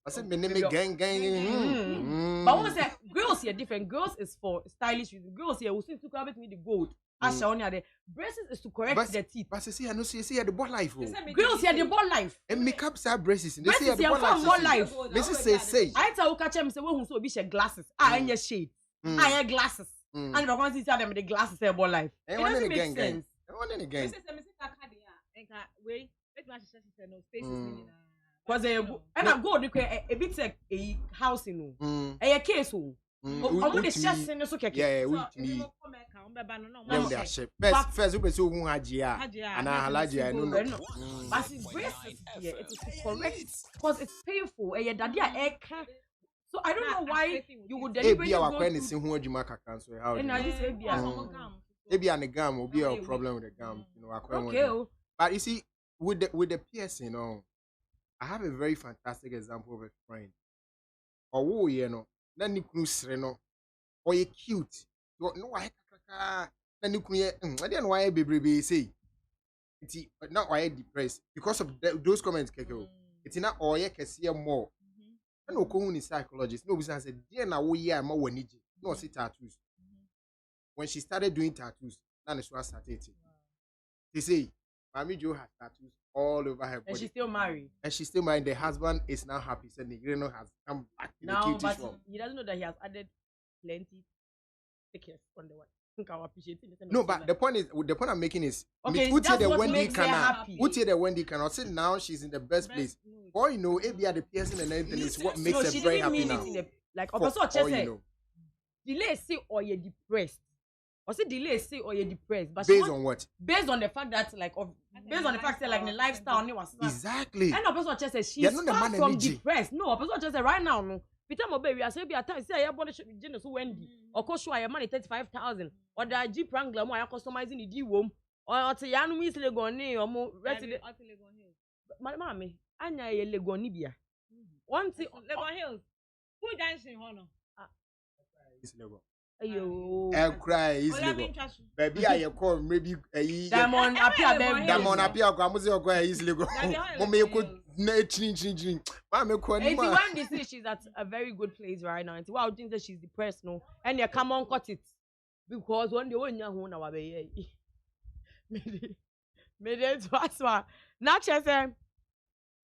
I said me name gang. But I want to say girls here different. Girls is for stylish reasons. Girls here will seem to cover me the gold. Asha on there. Braces is to correct the teeth. But see, I know see the ball life. Girls here the ball life. And makeup side braces. They say the ball life. This say. I tell catch him say we so be she glasses. And your shade. And your glasses. And if I want to see them the glasses say ball life. It doesn't make sense. Again. Because and I go a bit like a house in a case. I'm going to share in the socket. Yeah, with me. First, we so who hajia and I halagia. No. But it's braces here. It is correct because it's painful. So I don't know why you would deliberately go to... And I just say, maybe an gum will be a problem with the gum, you know. Okay. But you see, with the piercing, you know, I have a very fantastic example of a friend. Or you know, then you know, or you cute. You know, then you can. I don't why baby say. But not why depressed because of those comments. It's not all you can see more. I know community psychologist. No, because I said, dear, now we are more when no see tattoos. When she started doing tattoos, that's what started. They say, Mami Jo has tattoos all over her body. And she's still married. The husband is now happy. So Negreno has come back to now, the cutish but form. He doesn't know that he has added plenty thickness on the one. I think I'll appreciate it. No, but the point I'm making is, okay, that's what makes her happy. Who tell the Wendy cannot say now she's in the best place. Or you know, ABR the piercing and everything is what makes her very happy now. Like, delay say or you're depressed. Or say delay say or you're depressed. But based on what? Based on the fact that based on the fact that like the lifestyle exactly. And a person just says she's far from depressed. No, a person just say right now no. Peter Mobe, I say be a time say your body should be generous Wendy. Or cost you your money 35,000. Or the Jeep Wrangler more customizing the D womb. Or to Yanu Miss Legone or more resident. Mammy, Anya ye Legonibia. One thing Legon Hills. Who dancing honor? It's Lego. Ayo. I cry is Lego. Baby, I call maybe a Diamond appear baby. Diamond appear Gramusi or Gray is Lego. Mommy could chin. Mammy could. It's one this she's at a very good place right now. It's wow, think that she's depressed no. And you come on cut it. Because one day when you're home now be made it was one. Not just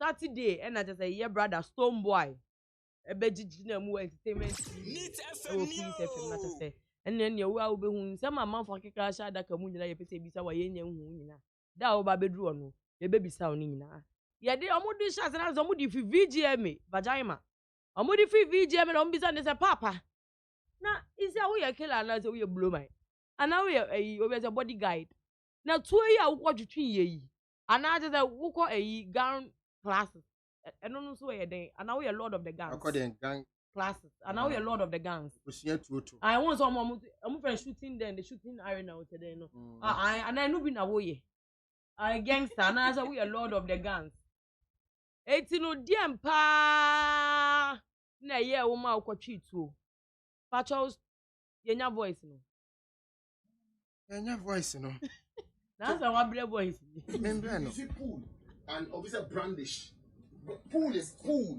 Saturday and I just say yeah brother Stone Boy. Ebejijina mu entertainment. And then you will be who some amount for Kika Shada Kamunja, you say, Bisa, why you know, that over bedroom, the baby sounding. Yeah, they are more dishes and as a moody for VGM, Vagina. A moody for VGM and on business a papa. Now, is that way a killer and as a way blue my? And now we are a body guide. Now, 2 years what you 3 years. And now there's a walk a gown classes. And no so a day, and now we are lord of the gangs. According gang classes, and now we are lord of the gangs. I want some I'm shooting then the shooting iron out today. No, I know been away. I gangster, and as we are lord of the gangs. It's no damn pa. Na yeah, woman ko cheat too. Patchos, your voice no. Your voice no. That's our brave voice. Remember no. And obviously brandish. Pool is pool.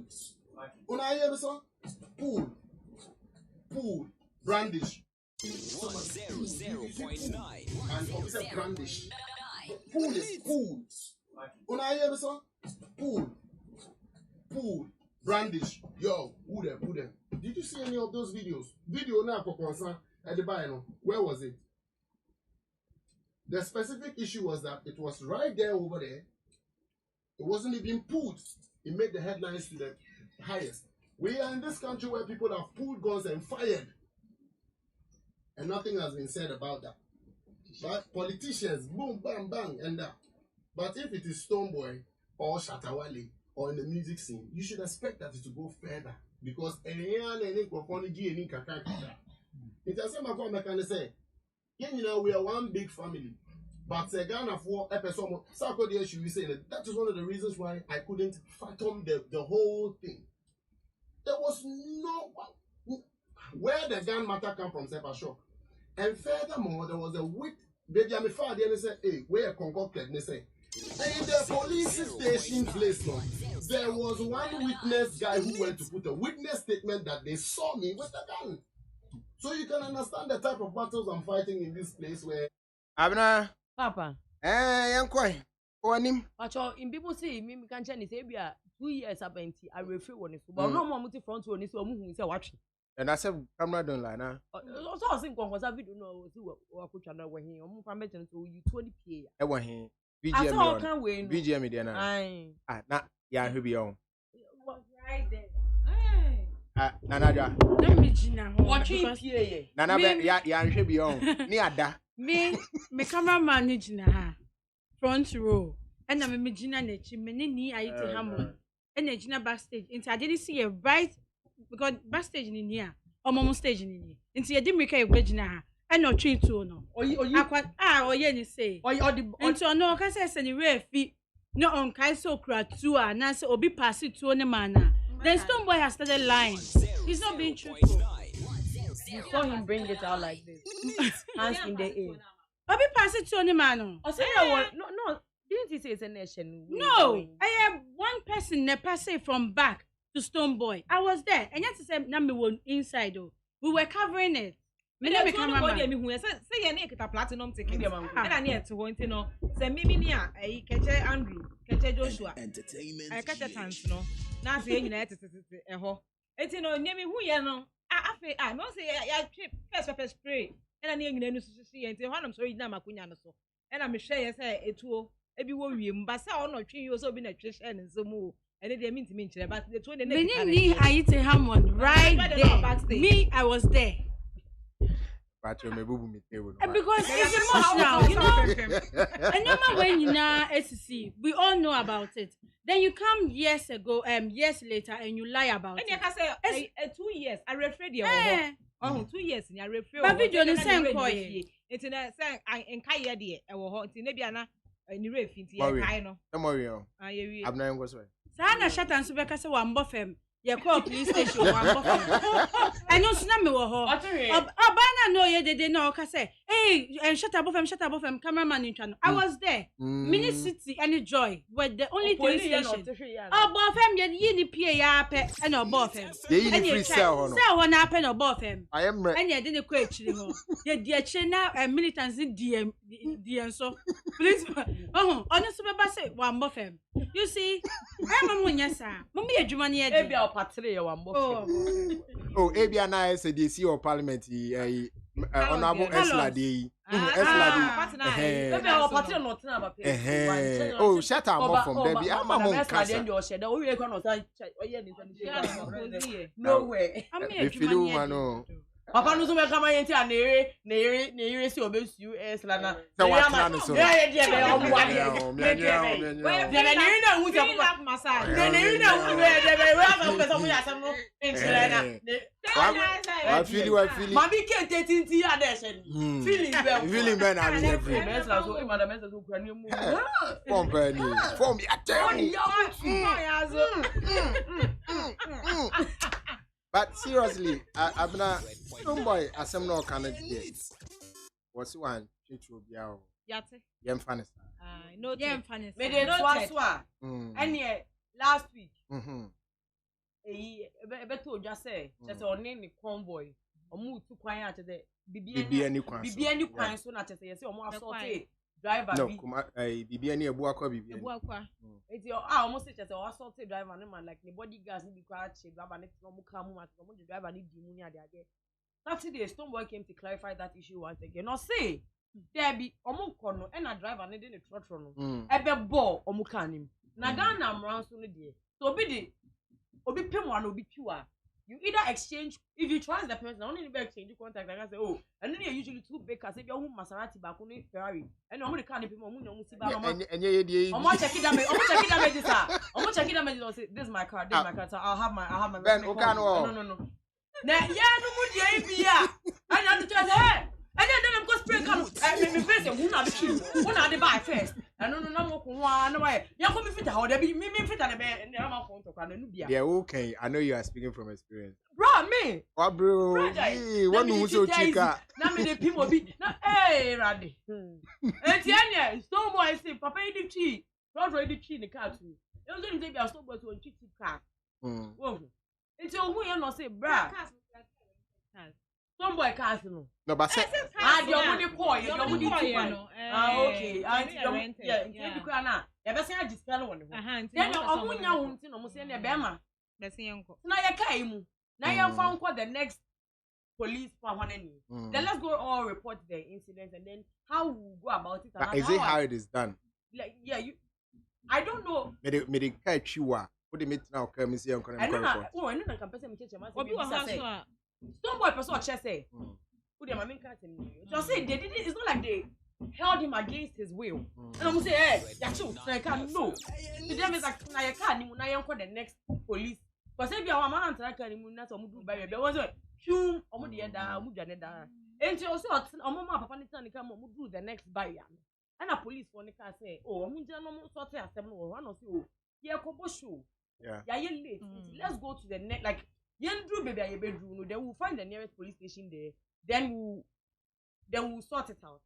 When I hear this, pool, brandish. 100.9 and officer brandish. Pool is pool. When I hear this one, pool, brandish. Yo, who them? Did you see any of those videos? Video now for concern at the bio. Where was it? The specific issue was that it was right there over there. It wasn't even pulled. It made the headlines to the highest. We are in this country where people have pulled guns and fired. And nothing has been said about that. But politicians, boom, bang, bang, and that. But if it is Stonebwoy or Shatawale or in the music scene, you should expect that it to go further. Because any it has some of can say, you know, we are one big family. But Ghana for episode Sarkodie should be saying that is one of the reasons why I couldn't fathom the whole thing. There was no where the gun matter come from, Sepa shock. And furthermore, there was a wit baby I'm father and say, hey, where concocted they say. In the police station place now, there was one witness guy who went to put a witness statement that they saw me with a gun. So you can understand the type of battles I'm fighting in this place where Abna. Papa. Young quite. Him. In people say, me can change it. 2 years up and I refer one. But no more multi front one is watching. And I said, camera don't lie now. Also, I think because I don't know what could channel when he almost permitted to you 20 PA. I want him. I saw can't win. BGM Diana. Not yeah, who be on. Was right there. Nana, let me Gina watching PA. Nana, yeah, should be on. Near that. Me cameraman Gina front row. And I'm a Gina Nechi, many I eat a hammer. And a Gina backstage. And I didn't see a right because backstage in here, or mom stage in here. And see, I didn't make a Gina. And no treat to no. Or you or ye say. Or the and so no, can say any rare fee. No on Kaiso Kratu, and answer or be pass it to any manner. Then Stonebwoy has started lying. He's not being truthful. You saw him bring it out like this. Hands in the air. Or be pass it to any manner. No. Didn't he say it's a nation? No. I have one person that passed from back to Stonebwoy. I was there. And yet to say, Nami was inside though. We were covering it. Me na become a say you need a platinum ticket. And I need to want to know. Say me near a catch Andrew, catch Joshua. Entertainment. I catch a chance no. Now say you need to ho. It's no near me who you know. I no say I first pepper spray. And I need you to see and I'm sorry na makunya no so. And I'm share say etuo ebi wo wiem but say on no twi you so be na twehye and so mu. And they mean to me but the two the next I eat a Hammond right there. Me I was there. Because it's emotional, you know. And no when you know SC, we all know about it. Then you come years later, and you lie about it. And you can say 2 years. I referred you. 2 years. I referred. But video the same coin. It's in a saying I encourage you. I will hold in maybe an ref into I know. Don't worry. I'm not going to say. Sana shut and Subeka say one buffem. You call police station one buffem. I know Snammy were home. Obana no ye they know say, hey, and shut above him, cameraman in channel. I was there. Mini City and Joy were the only three stations. Above him, ye ni PA and above him. And you sell one up and above him. I am ready. And you didn't quit you. Ye dear China and militants in DM so. Please, honest about say one buff him. You see, I'm a munyasa. Mummy a Jumani Ebia Patria one buff. Oh, Ebia na said they see your parliament honorable Esladi. Oh, shut up from there. I'm a no way. I'm Papa no so me kama yenti a na ere si obesu eslana. So what na so? Yeah, o bua de. Yeah, na ere na hu se papa massage. Na ere na hu we have person mo yasam no enchilena. I feel. Mami ke tetinti ya de hye. Feeling ben na be free. Mesla so e madam mesla so kura ni mu. Form ya tell me. But seriously, I'm not Stonebwoy asem no candidate. What's one? Chichu biao. Yate. Yem fanis. No yem fanis. Me dey swaswa. And last week. Ebe to just say, just on any convoy. omu tu kwan a chese bibi ani kwan so na chese yesi omu assault driver no bi kuma bibi ani ebu akwa bibi ani ebu akwa eti omu say chese o assault driver no man like the body gas ni bi kwa che driver ni no mu ka mu ma omu the driver ni di mu ni ade ade Saturday Stoneboy came to clarify that issue once again no say there be omu kono e na driver ni dey ne trotro no ebe ball omu ka nim na Ghana amran so no dey so obi pem one obi piwa you either exchange if you trust the person only be exchange contact like I say oh and then you usually two bakers if you want Maserati back on Ferrari and omu the car ni pem omu no si ba mama enye ye die omu check damage sir omu check damage say this is my car so I'll have my Ben okano no na ya no mu die bia anya to tell hey and then I'm go spray car me face who na be cheap who na dey buy first no mo ko wa na why ya ko me fit how dey me fit na be na ma phone to kwa na nu bia yeah okay I know you are speaking from experience bro me what bro hey what no so chika na me dey pim obi na eh rade enti anya Stoneboy say papa e dey chi road dey chi ni car too e so ni say bia Stoneboy so chi car wo enti ohun ye no say bra Stoneboy cars no but say the omudi call you omudi no okay yeah you kwa na ya be say agispel won ho then omunya ho nti no mo say na be ma be say enko na ya kai mu na ya fa nko the next police for one any then let's go all report the incident and then how we go about it and is it how it is done like yeah you I don't know me de kai chiwa wo de meet now come see enko I know na kan person me cheche ma obi wa ha Stoneboy person che say who dem main cat him just say they did it it's not like they held him against his will and I'm say hey ya chu na can no the dem is like na ya can ni mu na yenko the next police because if you are man antara can ni mu na so mu do buy be was hum omu de da omu dwane da enti o so omu ma papa ni tan ni kan mu do the next buy and a police for ni can say oh omu jana no sort asem no one no say oh ye ko bo show ya ye late let's go to the next like Yendru baby aye bedroom no then we'll find the nearest police station there then we'll sort it out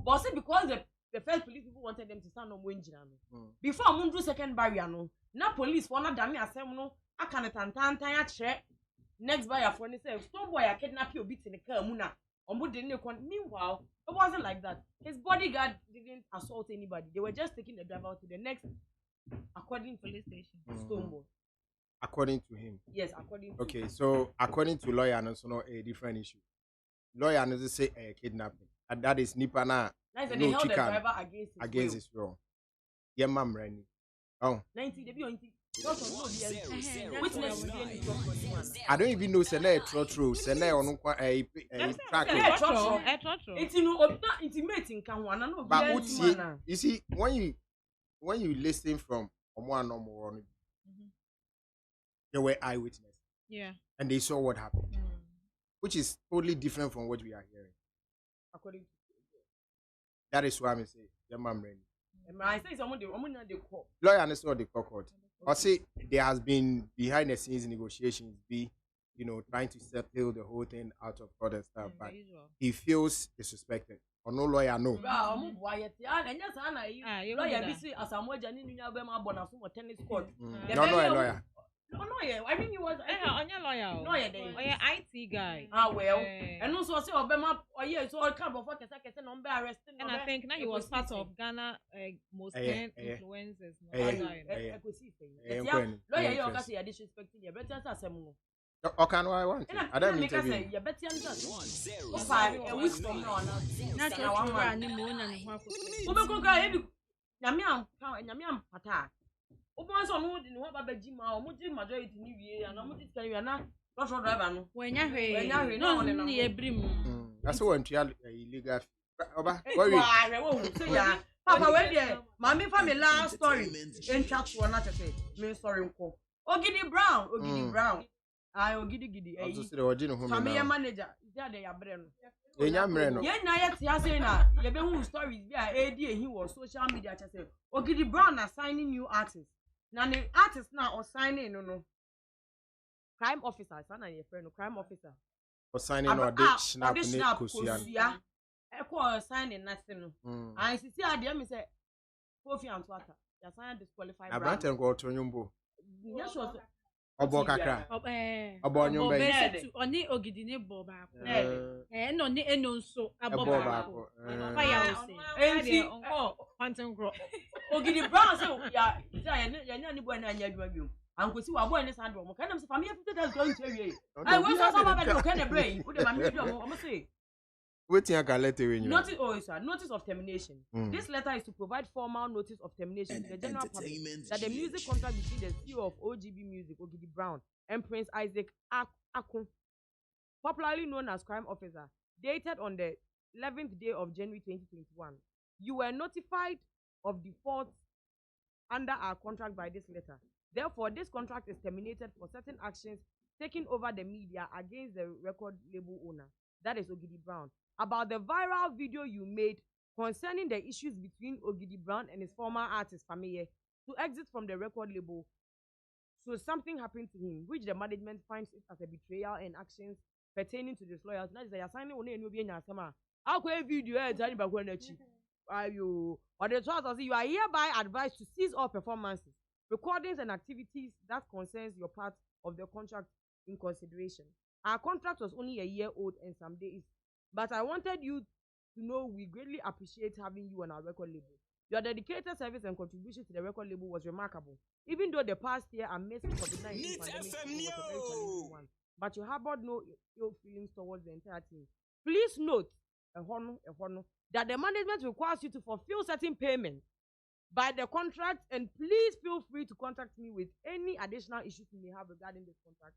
but say because the first police people wanted them to stand on wenjina no before mundu second barrier no na police for na dame asem no aka ne tantan ya kire next barrier for ni say Stoneboy a kidnap you obi in the car mu na omo de ne kon meanwhile it wasn't like that his bodyguard didn't assault anybody they were just taking the driver to the next according to police station Stoneboy. According to him. Yes, according to okay, so according to lawyer, no, so no a different issue. Lawyer no say kidnapping. And that is nipa na they held the driver against his will. Yeah, ma'am, Randy. Oh. 90 they be on I don't even know Sene trotro, Sene on a track. It's no intimating can one no. But you see when you listen from one or more they were eyewitnesses. Yeah. And they saw what happened. Which is totally different from what we are hearing. According to that is why I'm saying, yeah, ma'am, ready. I say someone they call. Lawyer understood the court. I say there has been behind the scenes negotiations, trying to settle the whole thing out of court and stuff, but he feels disrespected. Or no lawyer, no. No, lawyer. No, I mean, he was on your lawyer. No, yeah, IT guy. Well, and also say Obama, so I can't afford to say no be arrested. And I think now he was part of Ghana most influencers. Lawyer, you got say disrespecting you. Better say some. Okay, no, I want. I don't mean to be. You better just. A week from now, not one man anymore. Nyame pata. Open so no dey no ba baji ma o mo di majority ni wie and o mo di kan wie na trotro driver no wenya hwe no ni ebrim that's one trial illegal oba worry wo say ya papa we dey ma me fa me last story in chat one na tete me sorry nko Ogidi Brown Ogidi also say the original home na manager dia dey yabre no enya mre no ye na ye tia say na ye be hu stories bi a edi ehi wo social media cha say Ogidi Brown assigning new artists na the artist now assigning no crime officer sana your friend no crime officer assigning or date snap ne kosia e ko assigning nothing no and see ade me say Kofi Antwata you assign disqualified Abrante ko to nyumbo yes Obo kakra. Obo onyum be. Oni ogidi ne bo ba ko. No ne eno nso abo ba ko. Fire o Enti Phantom Crow. Ogidi Brown say ya ni boy na anya adwuma biom. Ankosi wa boy ne sand wo. Kan am say family 50,000 going to we. I we so so ba be can the brain. Wo de ma me do am say. Wetin I can let you in. Notice of termination. This letter is to provide formal notice of termination to the general public that the music contract between the CEO of OGB Music, Ogidi Brown, and Prince Isaac Akun, popularly known as Crime Officer, dated on the 11th day of January 2021. You were notified of default under our contract by this letter. Therefore, this contract is terminated for certain actions taken over the media against the record label owner, that is Ogidi Brown, about the viral video you made concerning the issues between Ogidi Brown and his former artist Filmmaker to exit from the record label. So something happened to him, which the management finds it as a betrayal and actions pertaining to disloyalty. That is the assigning one no be in sama. How can video tell ba ko na chi? Ayo, or the trust you are hereby advised to cease all performances, recordings and activities that concerns your part of the contract in consideration. Our contract was only a year old and some days, but I wanted you to know we greatly appreciate having you on our record label. Your dedicated service and contribution to the record label was remarkable, even though the past year amidst COVID-19 pandemic was a very challenging one. But you harbored no ill feelings towards the entire team. Please note, that the management requires you to fulfill certain payments by the contract, and please feel free to contact me with any additional issues you may have regarding this contract.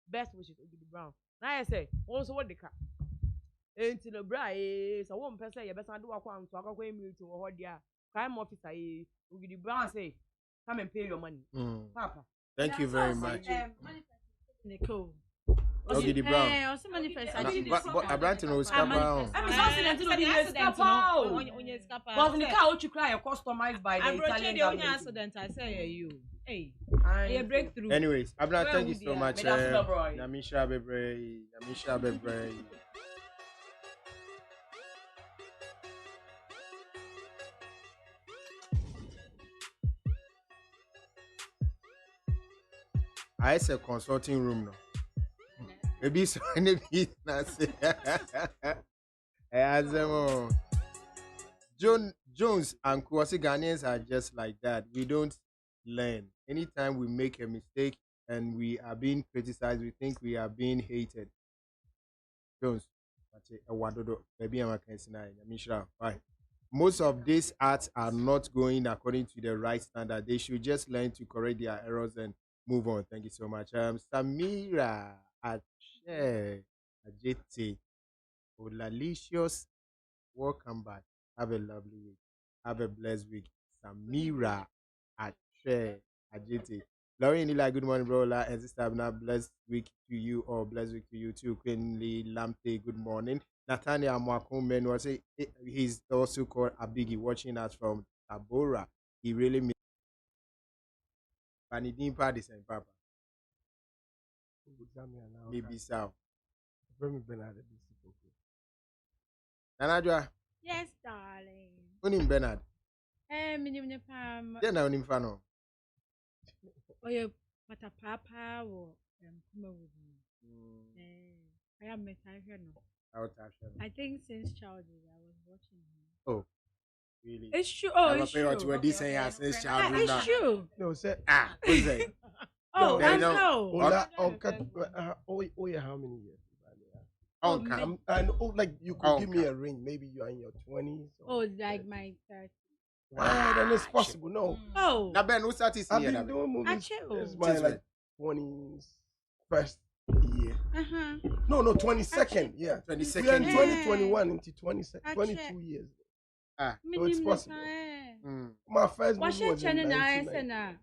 Best wishes, Ogidi Brown. Now I say, also what the car. Ain't no bra, so one person, you best do a quam to a to hold ya. Crime officer, Ogidi Brown say, come and pay your money. Papa. Thank you very much. Nicole. Ogidi Brown. Also manifest. Abrante no scapa. I'm accident to the scapa. Because the car you cry customized by the Italian government. Accident, I say you. Hey, a breakthrough. Anyways, Abrante, thank you so much. Namisha Bebre. I say consulting room now. Maybe so any business. Jones and Kwasi Ghanaians are just like that. We don't learn. Anytime we make a mistake and we are being criticized, we think we are being hated. Jones, most of these arts are not going according to the right standard. They should just learn to correct their errors and move on. Thank you so much. Samira Ajete, Olalicious, welcome back. Have a lovely week. Have a blessed week. Samira Ajete. Laurie Nila, good morning, bro. And sister Abna, blessed week to you, or blessed week to you too. Queenly Lamte, good morning. Nathaniel Mwakumen was he's also called Abigi, watching us from Tabora. He really made Panidin Padis and Papa. Maybe so. Nanadra. Yes, darling. Unim Bernard. Minimum Pam. Then I unim fano. Oh, you pata papa or come with me. I am met I think since childhood I was watching him. Oh, really? It's true. Oh, it's true. What you were saying since childhood. It's true. No, sir. Who's that? Oh, I know. Oh, yeah, how many years? And like you could give me a range. Maybe you are in your 20s. Oh, like my 30s. Wow, then it's possible. No. Oh. Now Ben, who's that? I've been doing movies. It's my like 21st year. No, 22nd. Yeah. 22nd. We are in 2021 into 22 years. So it's possible. My first movie was in 1990.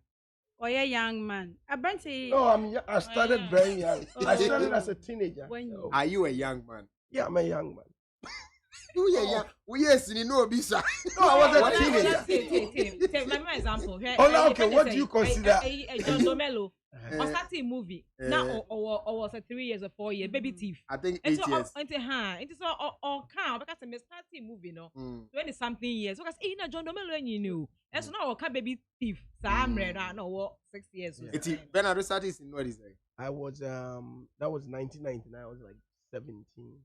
Or a young man. No, I started very young. I started as a teenager. Are you a young man? Yeah, I'm a young man. Yes, you know, Bisa. No, I was a teenager. Take my example. Okay, what do you consider? John Domelo. I started a movie now, or was it 3 years or 4 years? Baby Thief. I think 8 years. It's all count because I started a movie, no, 20 something years. Because John Domelo, you know, That's not a baby thief. So I'm ready now. What 6 years? It's Bernardo started in what is it? I was that was 1999. I was like 17.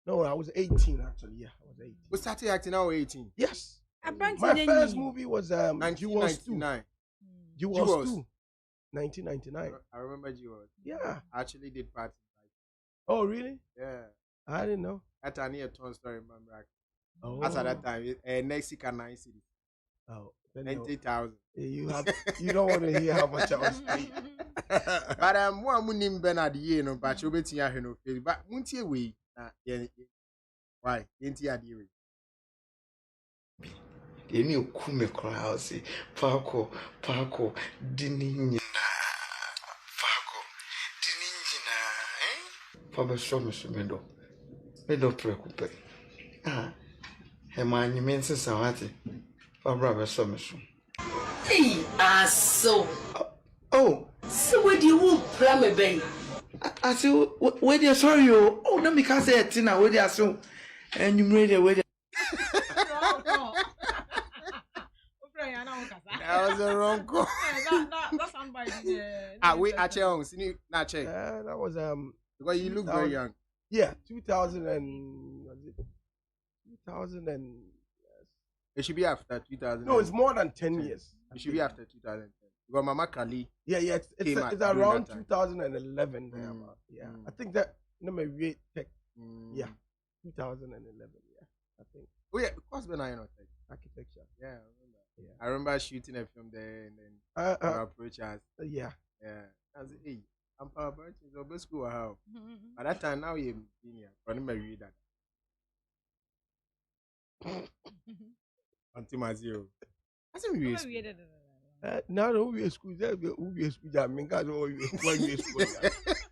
No, I was 18 actually. Yeah, I was 18. We started acting now 18. Yes. Abante My nenyi. first movie was You Was Two. 1999. You Was Two. 1999. I remember you was. Yeah. I actually did part. Oh really? Yeah. I didn't know. That's a near turn story, remember? Oh. As at that time, Mexican 9 cities. Oh. 90,000. You don't want to hear how much I was paid. But one munim Bernard ye no but you bet ya no feel. But won't you wait? Why? Ain't you dear? Any kume krause pako dininja pako dininja fa show me do preocupe manyi mense sawati fa bra show me so hey so where do you plan me ben I say where they sorry oh na me can say tina where they so and you ready where That was a wrong call. That's somebody. Wait, I check on. See, not check. That was Because you look very young. Yeah, 2000 and was it 2000 and It should be after 2000. no, it's more than 10 years. It should be after 2010. Because Mama Kali. Yeah, it's around 2011. Yeah, I think that no maybe tech. Yeah, 2011. Yeah, I think. Oh yeah, what's been I not tech? Architecture. Yeah, I remember. Yeah. I remember shooting a film there and then approach us. Yeah. I said, hey, I'm power branch. It's a best school I have. At that time, now you're senior. I remember read that. Until my zero. I said, we No, we school. We school. I mean, guys, we school.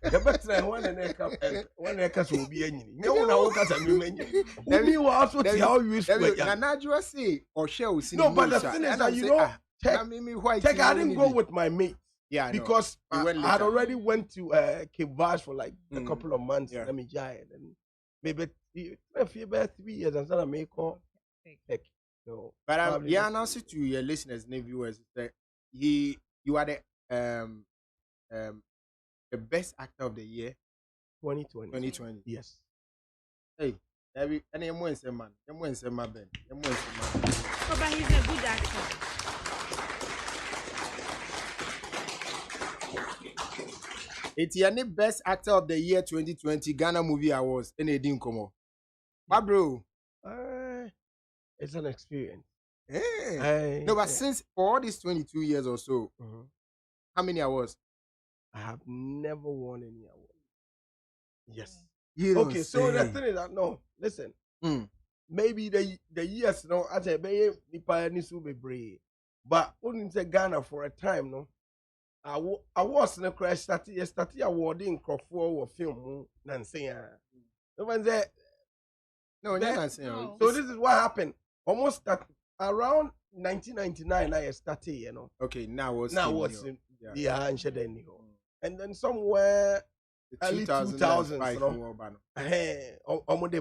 The better one eka will be any. No one will catch a new menu. Let me also tell how you school. Najua say or shell. No, but the thing is that you know, check. I didn't go with my mate. Yeah, because I had already went to Cape Verde for like a couple of months. Let me giant and maybe 3 years and then I make call. So, but yeah, announced to your listeners and viewers that you are the best actor of the year 2020. Yes. Hey, every any more say man, Ben. But he's a good actor. It's the best actor of the year 2020 Ghana Movie Awards. Any didn't come on. My bro. It's an experience. Hey. No, but since for all these 22 years or so, how many awards? I have never won any award. Yes. Okay, so the thing is that no, listen. Maybe the years no, I say be nipa ni so be brave. But only say Ghana for a time no. I was in a crash started awarding crop for film Nancy. No one say no, so this is what happened. Almost around 1999 I started, you know. Okay, now what's and then somewhere early 2000s,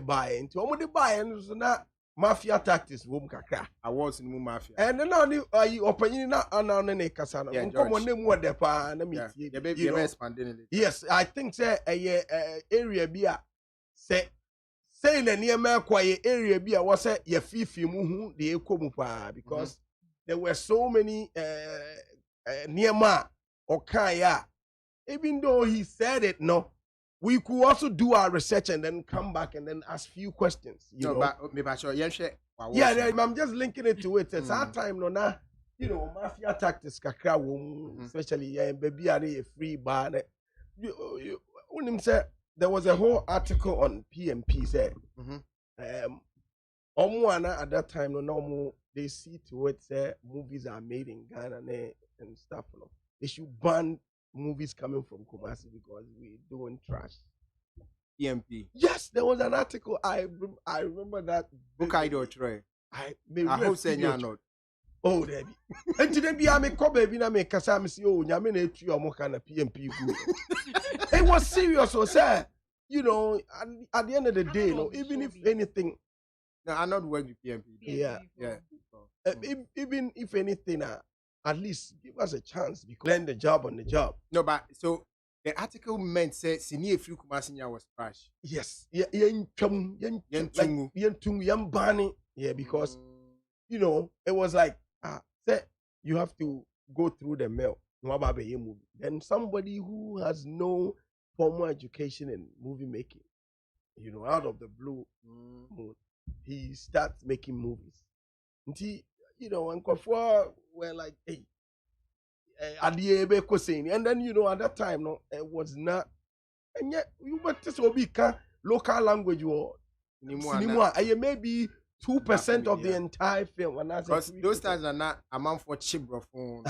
buy and so now mafia tactics wom kakra awards in mafia and then now you open na anane kasa na come on name what the pa na me yes I think say area bia say na niema kwaye area bia was say ye fifi mu hu de ekomu pa because there were so many niema okaya even though he said it no. We could also do our research and then come back and then ask few questions. You know? But maybe sure. Yeah, I'm just linking it to it. It's our time, no, now, you know, mafia tactics, kakra, especially, baby, a free bar. There was a whole article on PMP, said, at that time, no more, they see to it, movies are made in Ghana and stuff, you know. They should ban movies coming from Kumasi because we're doing trash. PMP. Yes, there was an article. I remember that. Book I don't try. I hope say you're not. Oh, Debbie. And today be I make baby na make kasam see oh nyame na etu omo kana PMP good. It was serious, so sir. You know, at the end of the day, no, even if anything. No, I'm not working with PMP. Yeah. Even if anything, at least give us a chance because learn the job on the job. No, but so the article meant say senior few Kumasinya was trash. Yes. Yeah, because you know it was like say you have to go through the mail. Then somebody who has no formal education in movie making, you know, out of the blue moon, he starts making movies. And he, you know, and Kofua were like, hey, and then you know at that time no it was not, and yet you but this will be local language or cinema maybe 2% of the entire film, and that's because those times are not amount for cheap phone.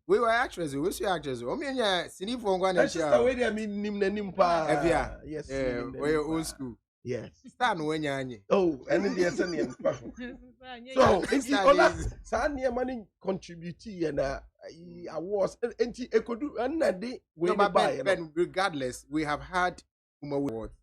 We were actors, we were actors. I mean, yeah, cinema for one. That's just the way they mean Nimpa. Yes, we're old school. Yes. Start when you're oh, and then there's any so it's all that money contribute and awards and it could do another way but regardless, we have had awards.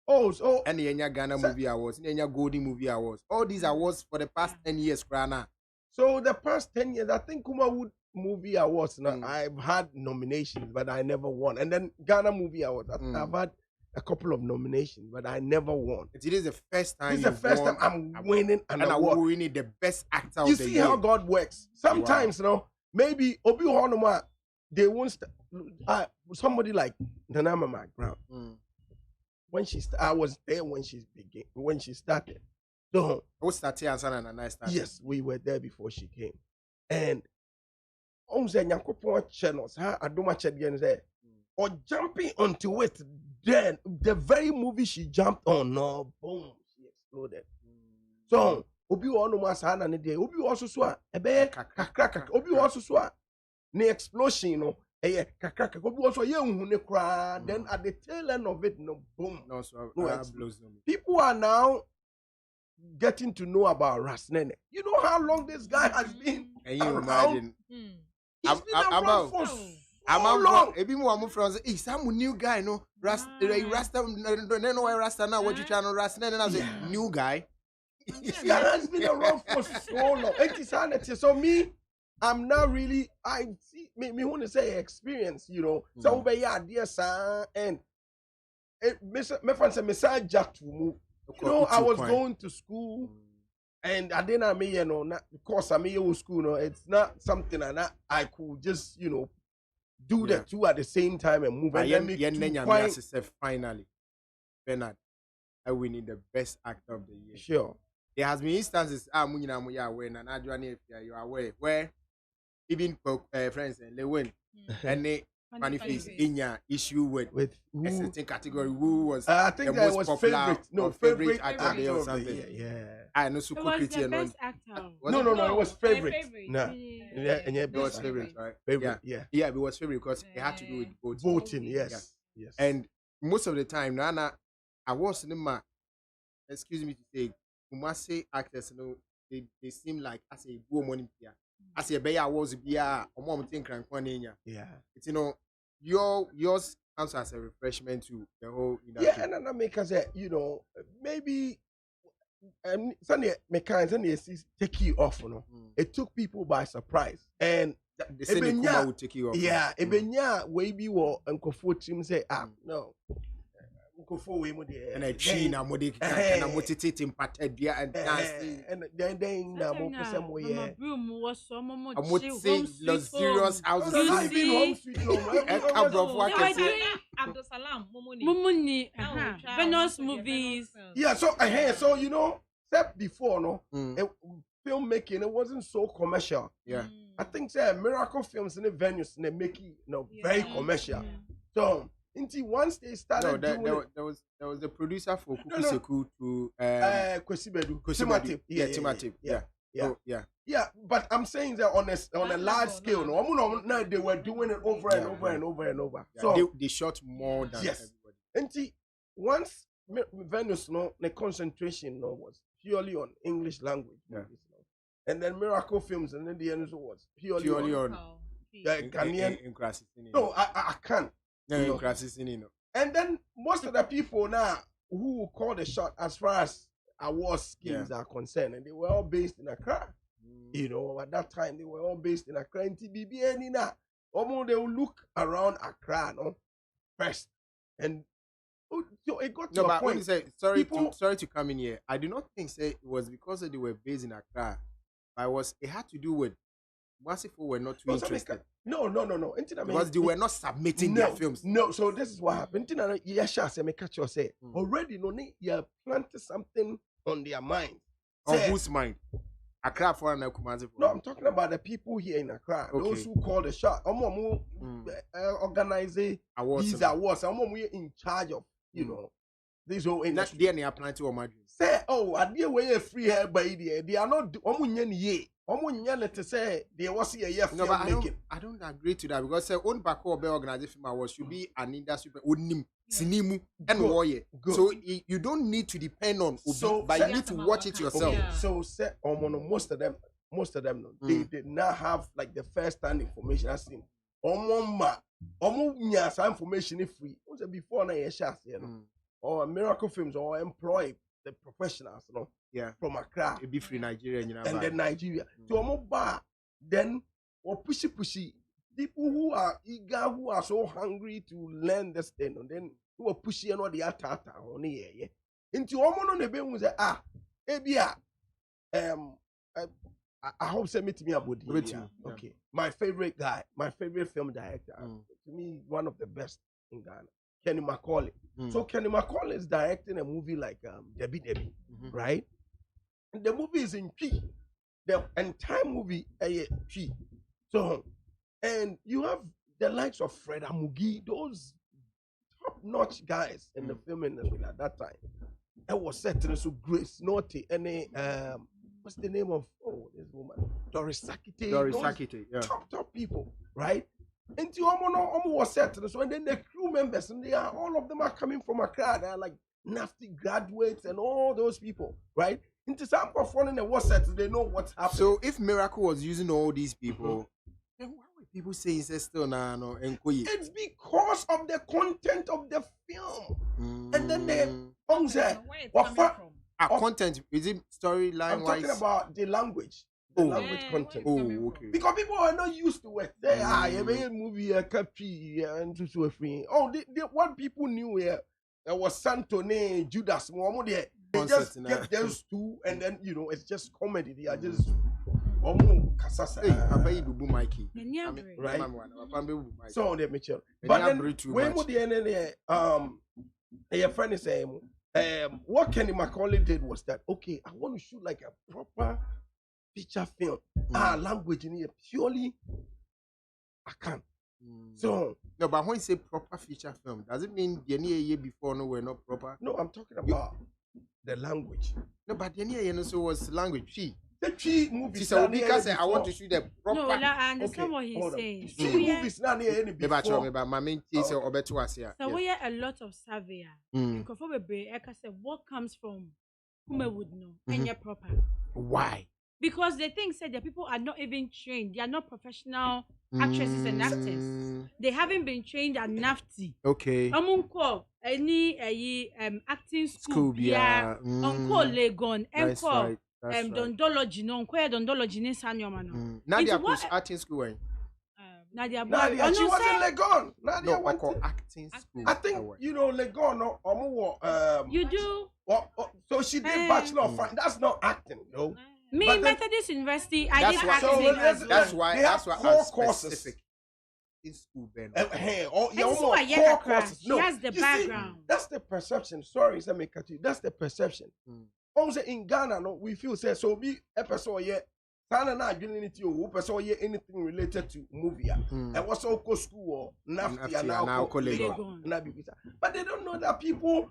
Oh, so and the Ghana Movie Awards, the Golden Movie Awards, all these awards for the past 10 years, Krana. So the past 10 years, I think Kumawood Movie Awards. Now I've had nominations, but I never won. And then Ghana Movie Awards, I've had a couple of nominations, but I never won. It is the first time. This is the first time I'm winning an award. I'm winning the best actor. You of the see year. how God works. Sometimes, you know, maybe Obi Honoma, they won't. Somebody like Danama McBrown. When I was there when she started. So who started and I started? Yes, we were there before she came. And channels, or jumping onto it, then the very movie she jumped on, no, boom, she exploded. So Obi Onuma ne day, Obi also saw a bear, Obi also saw the explosion, you know. Then at the tail end of it, no boom. No, so people are now getting to know about Rasnene. You know how long this guy has been? Can you imagine? He's been around for so long. I'm from some new guy, no Rasta, no Rasta now. What you trying to Rasnene? And I was a new guy. He has been around for so long. So me. I'm not really. I see. Me want to say experience. You know. So be idea, sir. And me friend say me say Jack to move. You know, I was going to school, and I didn't me. You know, not because I'm in school. No, it's not something that I could just do the two at the same time and move. And finally, Bernard, I winning the best actor of the year. Sure. There has been instances. You are aware where. Even friends and they win, and they manifest in your issue with a certain category. Who was I think the that most was popular, favorite actor or something. I It know was the best actor. No, it was favorite. No, it was favorite, right? Favorite, yeah, it was favorite because it had to do with voting. Yes. And most of the time, Nana, I was in my. Excuse me to say, Kumasi actors, they seem like as a woman here. As a bear was be a mom think it's yours comes as a refreshment to the whole industry. Yeah, and I make us say, maybe Sunday mechanics take you off, It took people by surprise. And the same would take you off. Yeah, maybe what Uncle Fortune say, no. And a chin, I'm with it, and I'm motivating Patedia and dancing. And then room was some I'm with saying luxurious houses. I've been home sweet home. Abdusalam, Mumuni, Venus movies. Yeah, so except before, filmmaking, it wasn't so commercial. Yeah. I think Miracle Films in the venues, they make it very commercial. So once they started there was the producer for Kukuseku to Kwesibedu. Timatip. Yeah, but I'm saying that on a large scale, no, they were doing it over and over and over and over. Yeah, so they shot more than And everybody. once Venus, the concentration was purely on English language movies, and then Miracle Films, and then the end was purely on Ghanaian. No, I can't. No. And then most of the people now who call the shot as far as award schemes are concerned, and they were all based in Accra. You know, at that time they were all based in Accra. And TBB, almost they will look around Accra, no, first, and so it got to a point. When you say sorry to come in here, I do not think it was because they were based in Accra. It had to do with once people were not too interested. No. Because they were not submitting their films. No, so this is what happened. Already, you planted something on their mind. On whose mind? Accra for an Kumasi. No, I'm talking about the people here in Accra. Okay. Those who call the shot. Organize these awards. I'm in charge of, you know, this whole industry. They are planning to imagine. Say, I dear way free hair by the they are not to say they was a year. No, but I don't agree to that because own back or organization awards should be an industry sinimu and warrior. So you don't need to depend on but you need to watch it yourself. Okay. So say most of them they did not have like the first hand information. I seen information is free. Before or Miracle Films or employ the professionals, from Accra. It be free Nigeria, and then Nigeria. So then or pushy. People who are eager, who are so hungry to learn this thing, and then who are pushy and all the atata on the air. Into on the ben say, I hope say meet me about the okay. My favorite guy, my favorite film director, to me, one of the best in Ghana. Kenny McCauley. So Kenny McCauley is directing a movie like Debbie, right? And the movie is in P. The entire movie is P. So, and you have the likes of Fred Amugi, those top-notch guys in the film industry at that time. It was set to so Grace Naughty and what's the name of this woman? Doris Sakite. Yeah. Top people, right? And you almost set to so and then the crew members and all of them are coming from Accra. They are like NAFTI graduates and all those people, right? Into some performing and what's set, they know what's happening. So if Miracle was using all these people, then why would people say it's still no? It's because of the content of the film, and then content is it storyline? I'm talking about the language. Language content. Okay. Because people are not used to it. They a movie a copy and so free. What people knew here, there was Santone, Judas, Mohammed. They just get those two, and then it's just comedy. They are just Mikey. Right? So on the Mitchell. But then when would the end your friend is saying what Kenny McCauley did was that I want to shoot like a proper feature film. Language in here purely I can't. So no, but when you say proper feature film, does it mean the year before we're not proper? No, I'm talking about the language. No, but the year was language. The Chi movie. So because I want to shoot the proper. No, I understand what he's saying. Chi movies not near any before. But my main case or better was here. So we have a lot of survey. What comes from whom I would know and you're proper. Why? Because the thing said that people are not even trained. They are not professional actresses and actors. They haven't been trained at NAFTI. Okay. Any acting school. Uncle Legon. Uncle Dondology. No, Uncle Dondology. Nadia was acting school. Nadia, she was in Legon. Nadia went to acting school. I think Legon. You do. So she did Bachelor of Fine. That's not acting, though. Me, Methodist University, I did acting. That's why core courses in school, Ben. She has the background. See, that's the perception. Sorry, that's the perception. Also in Ghana, we feel so be episode yet. Anything related to movie. And what's all school or NAFTI and now but they don't know that people.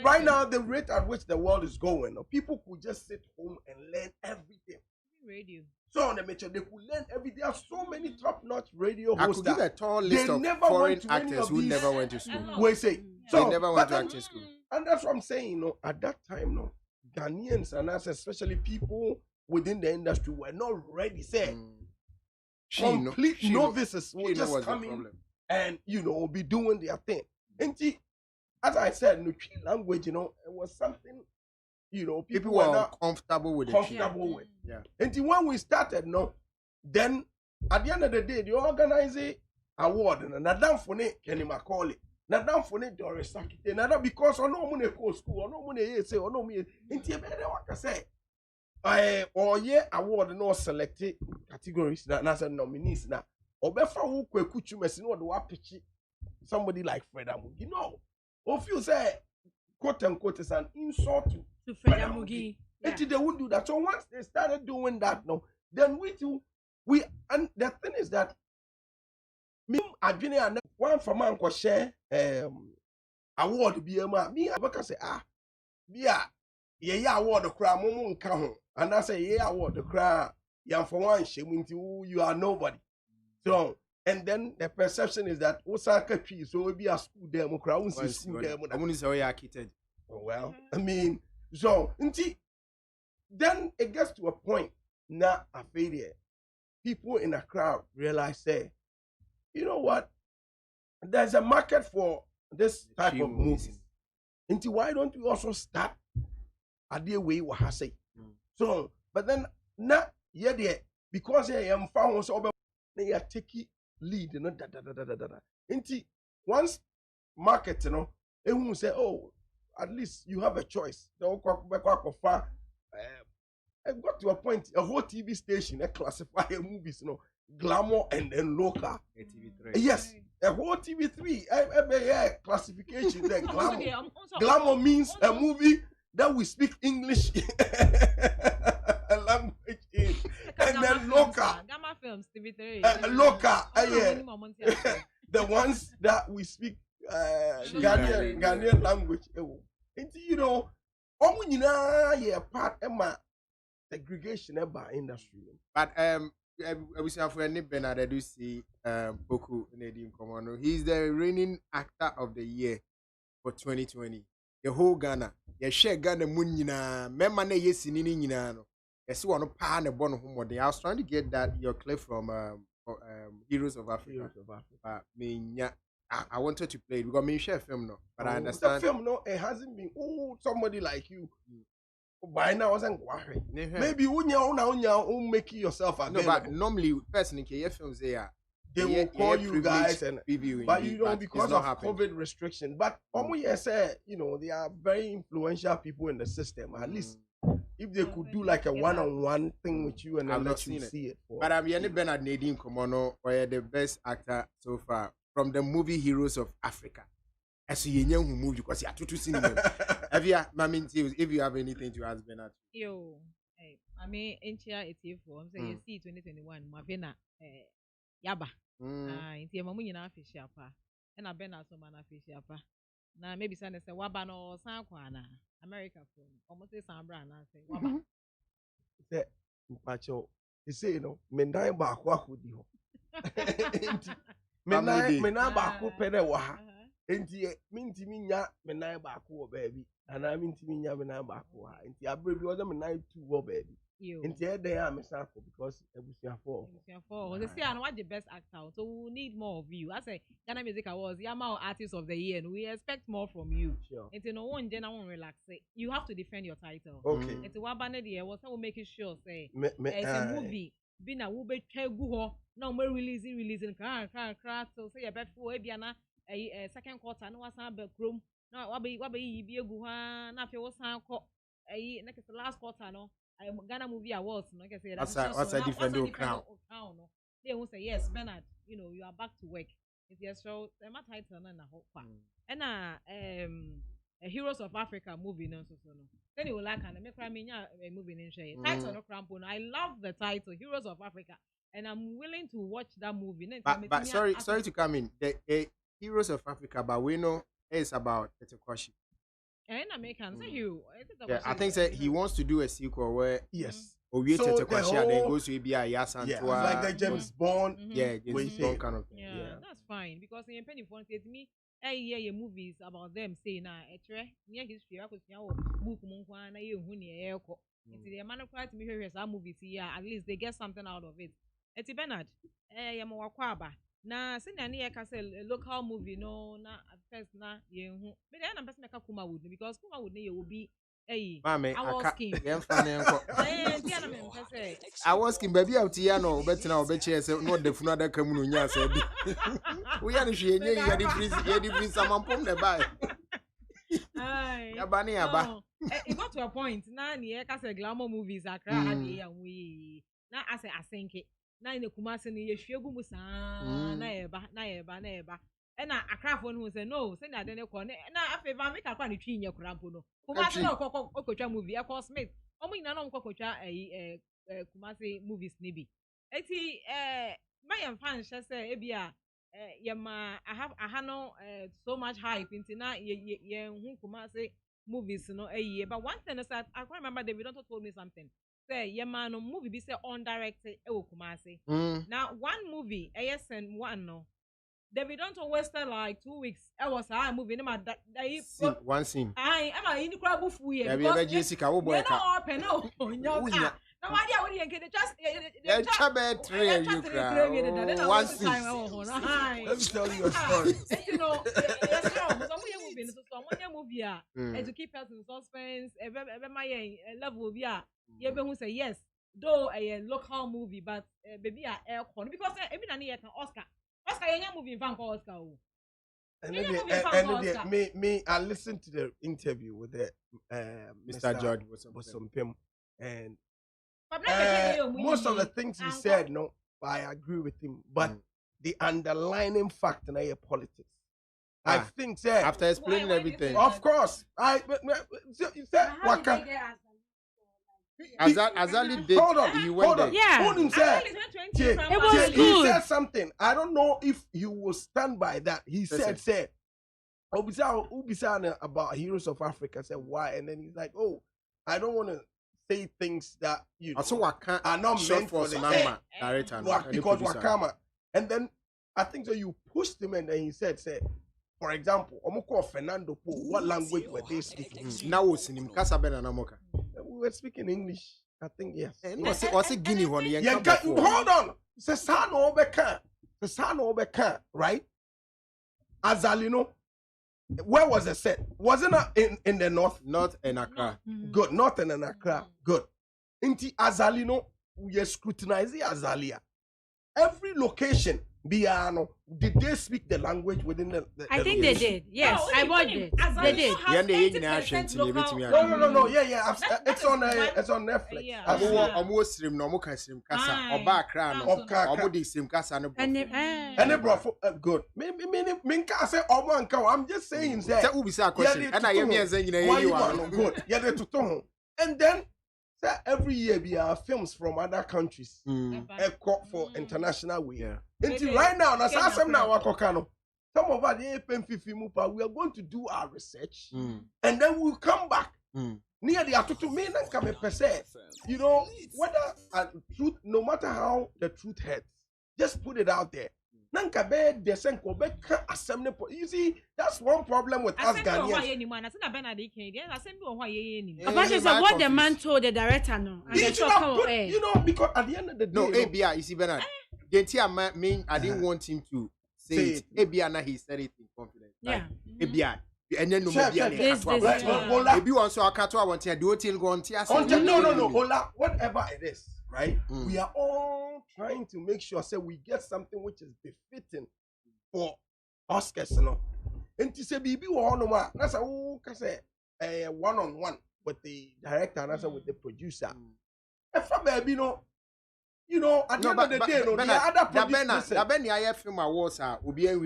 Right now, the rate at which the world is going, people could just sit home and learn everything. Radio. So on the Mitchell, they could learn everything. There are so many top-notch radio hosts. I could give a tall list of foreign actors who never went to school. They never went to acting school. And that's what I'm saying. At that time, Ghanaians and us, especially people within the industry, were not ready. Say, complete novices will just come in and be doing their thing. And as I said, language, it was something people were not comfortable with it. Yeah. And when we started, then at the end of the day, the organizing award and Nadam Fone Kenny Macaulay, Nadam Fone Doris Sakite, another because or no money go school, or no money say, or no me, and I say, or award no selected categories that as a nominees now. Or before who could you mess in what do somebody like Fred Amugi? No. Or if you say, quote unquote, is an insult to Fred Amugi. And they won't do that. So once they started doing that, then we and the thing is that me and one for man ko share award be me I say yeah award the cry momo nka ho and I say yeah award the cry yam for one shame you are nobody. So and then the perception is that Osaka tree so we be a school them cry won't see school them. I won't say you are kidded. Well, I mean, so then it gets to a point now a failure. People in a crowd realize, say, you know what? There's a market for this type of movies. And why don't we also start a day way what I say? So, but then now, because I am found so they are taking lead, And once market, they won't say, oh, at least you have a choice. I got to a point, a whole TV station, they classify movies, glamour and local. Yes, a whole TV3, classification, glamour. Glamour means a movie that we speak English language in. And then local. Gamma Films, TV3. Local, the ones that we speak Ghanaian language. And part of my segregation about industry. But we say for any Bernard do see Boku Nedin Komono. He's the reigning actor of the year for 2020. The whole Ghana. You share Ghana Munina, Memane Yesinini Ninano. Yes, one of Pan and Bon Homo. I was trying to get that your clip from Heroes of Africa. I wanted to play it because me share film no, but I understand the film no. It hasn't been somebody like you. By now, wasn't maybe unya make yourself available. No, but normally, personally, films they will call you guys and previewing. But because of COVID restriction. But say, they are very influential people in the system. At least if they could do like a one-on-one thing with you and then let you see it. But I'm Bernard Nadine Komono, or the best actor so far from the movie Heroes of Africa. As you know who moved because you are too cinema. If you have anything to ask Bernard. Yo, I mean, NCR 84. I'm saying see 2021. Mavena, Yaba. Inti mamu nyina fish apa. And I Bernard so man fish apa. Na maybe say waba no san kwana America phone. Almost say san brand na say waba. Say mpacho. You say mendai ba kwa kudi ho. Menai ba ko pere wa ha. Enti minti minya menai ba ko baby. Ana minti minya menai ba ko ha. Enti abre bi oda menai two wo baby. Enti e dey am sako because ebusuafo. They say I want the best actor. So we need more of you. I say Ghana Music Awards, Yama Artist of the Year, and we expect more from you. Sure. Enti no one then I won't relax. You have to defend your title. Okay. Enti wabane the was how making sure say it's a movie. Bina wo be twegu ho na o releasing kran so say your bet for ebiana second quarter no wasan be krom na wabe yi bi egu ha na fe wasan ko next last quarter no Ghana Movie Awards no ke say that's a different crown no they won't say yes Bernard you are back to work if you show my title na ho pa Heroes of Africa movie no so no. Then you will like and make a movie in share. Title no crampon. I love the title Heroes of Africa, and I'm willing to watch that movie. But sorry to come in. The Heroes of Africa, but we know it's about Tetequashi. And American say you. Yeah, I think that he wants to do a sequel where yes. Owie Tetequashi and then goes to Ibia Yasantua. Yeah, like the James Bond. Yeah, James Bond kind of thing. Yeah, that's fine because in penny phone says me. Movies about them saying near history I could book na ye hu ne eko nti the man quite me hear some movies here at least they get something out of it eti Bernard ye mo wakwa aba na se na ne ka say local movie no na at first na ye hu me dey na person make Kuma Wood because Kuma Wood ne ye will be Hey, Mame, I was king. I was king, baby. Out here, no, but now, bet you say not the funada communia said. We are she any yadi someone from the buy. Yabani aba. It got to a point. Now, near Casa glamour movies are crying. Now, I say, I think it. Now, in the Kumasi, you should go musa. Naeba. And I craft one who say no, send that in a corner. Now, if I make a funny tree in your crampono, Kumasi no cocoa movie, of course, Smith. Only none of cocoa a Kumasi movies, maybe. Eti, my fan shall say, Ebia, Yama, I have no so much hype into now, who Kumasi movies, no, a year. But one thing is that I can't remember David Otto told me something. Say, Yama, no movie be say undirected, Kumasi. Now, one movie, ASN one, no. David don't wasted like 2 weeks. I was moving him at that one scene. I am in the crowd of we. Have you ever Jessica? Oh boy, open no. No idea what you can just one scene. Let me tell you a story. You know, some movie and to keep us in suspense. My level be who say yes, though a local movie, but baby air corner because every year can Oscar. Oscar, you're moving van Oscar. Me, I listened to the interview with the Mr. George Bosompim, and most of the things he said, no, I agree with him. But the underlying fact in our politics, I think, sir. After explaining everything, of course, you said Waka. Azali did. Hold on. Yeah. Hold him, sir. It was good. He said something. I don't know if you will stand by that. He said, Ubisa about Heroes of Africa. Said why? And then he's like, oh, I don't want to say things that you know, are not meant for the director. Because Wakama. And then I think so. You pushed him, and then he said, for example, Omoko Fernando Po, what language were they speaking? Now was in Casabena Namoka. We were speaking English. I think yes. Was it Guinea one? Hold on. The son Obeka, right? Azalino. Where was the set? Wasn't it in the north? North and Accra. Good. North and Accra. Good. Inti Azalino, we scrutinize Azalia. Every location. Biano, did they speak the language within the I think they did. Yes, no, I watched it. They did. No. Yeah. It's on Netflix. Almost stream no more stream casa or back crown or body stream casa and they brought good. Minka say I'm just saying that. And I am saying you are good. Yeah, to and then every year we have films from other countries for international way. Until right now, some of us we are going to do our research and then we'll come back. Near the you know, whether truth, no matter how the truth hurts, just put it out there. You see, that's one problem with us Ghanaians. What the man told the director, no. You know, because at the end of the day, no, ABI, you see, Bernard. I didn't want him to say it. ABI, he said it in confidence. Yeah. ABI. And then maybe once I can't want to do till go on. No, Ola, whatever it is, right? We are all trying to make sure we get something which is befitting for Oscars, you know. And to say, BB, that's a one-on-one with the director and also with the producer. And from there, you know, at the end of the day, the other producers. The film awards will be a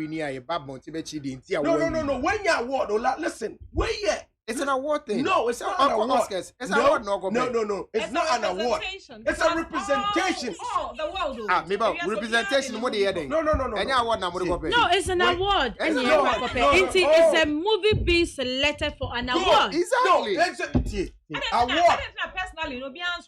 bad month. No. When you award, listen, it's an award thing. No, it's not an award. Oscars. It's an award. No. It's not an award. It's a representation. The world. Maybe representation. What do you think? No. Any award now? No, it's an award. It's a movie being selected for an award. Exactly. No, award. Personally, no, beyond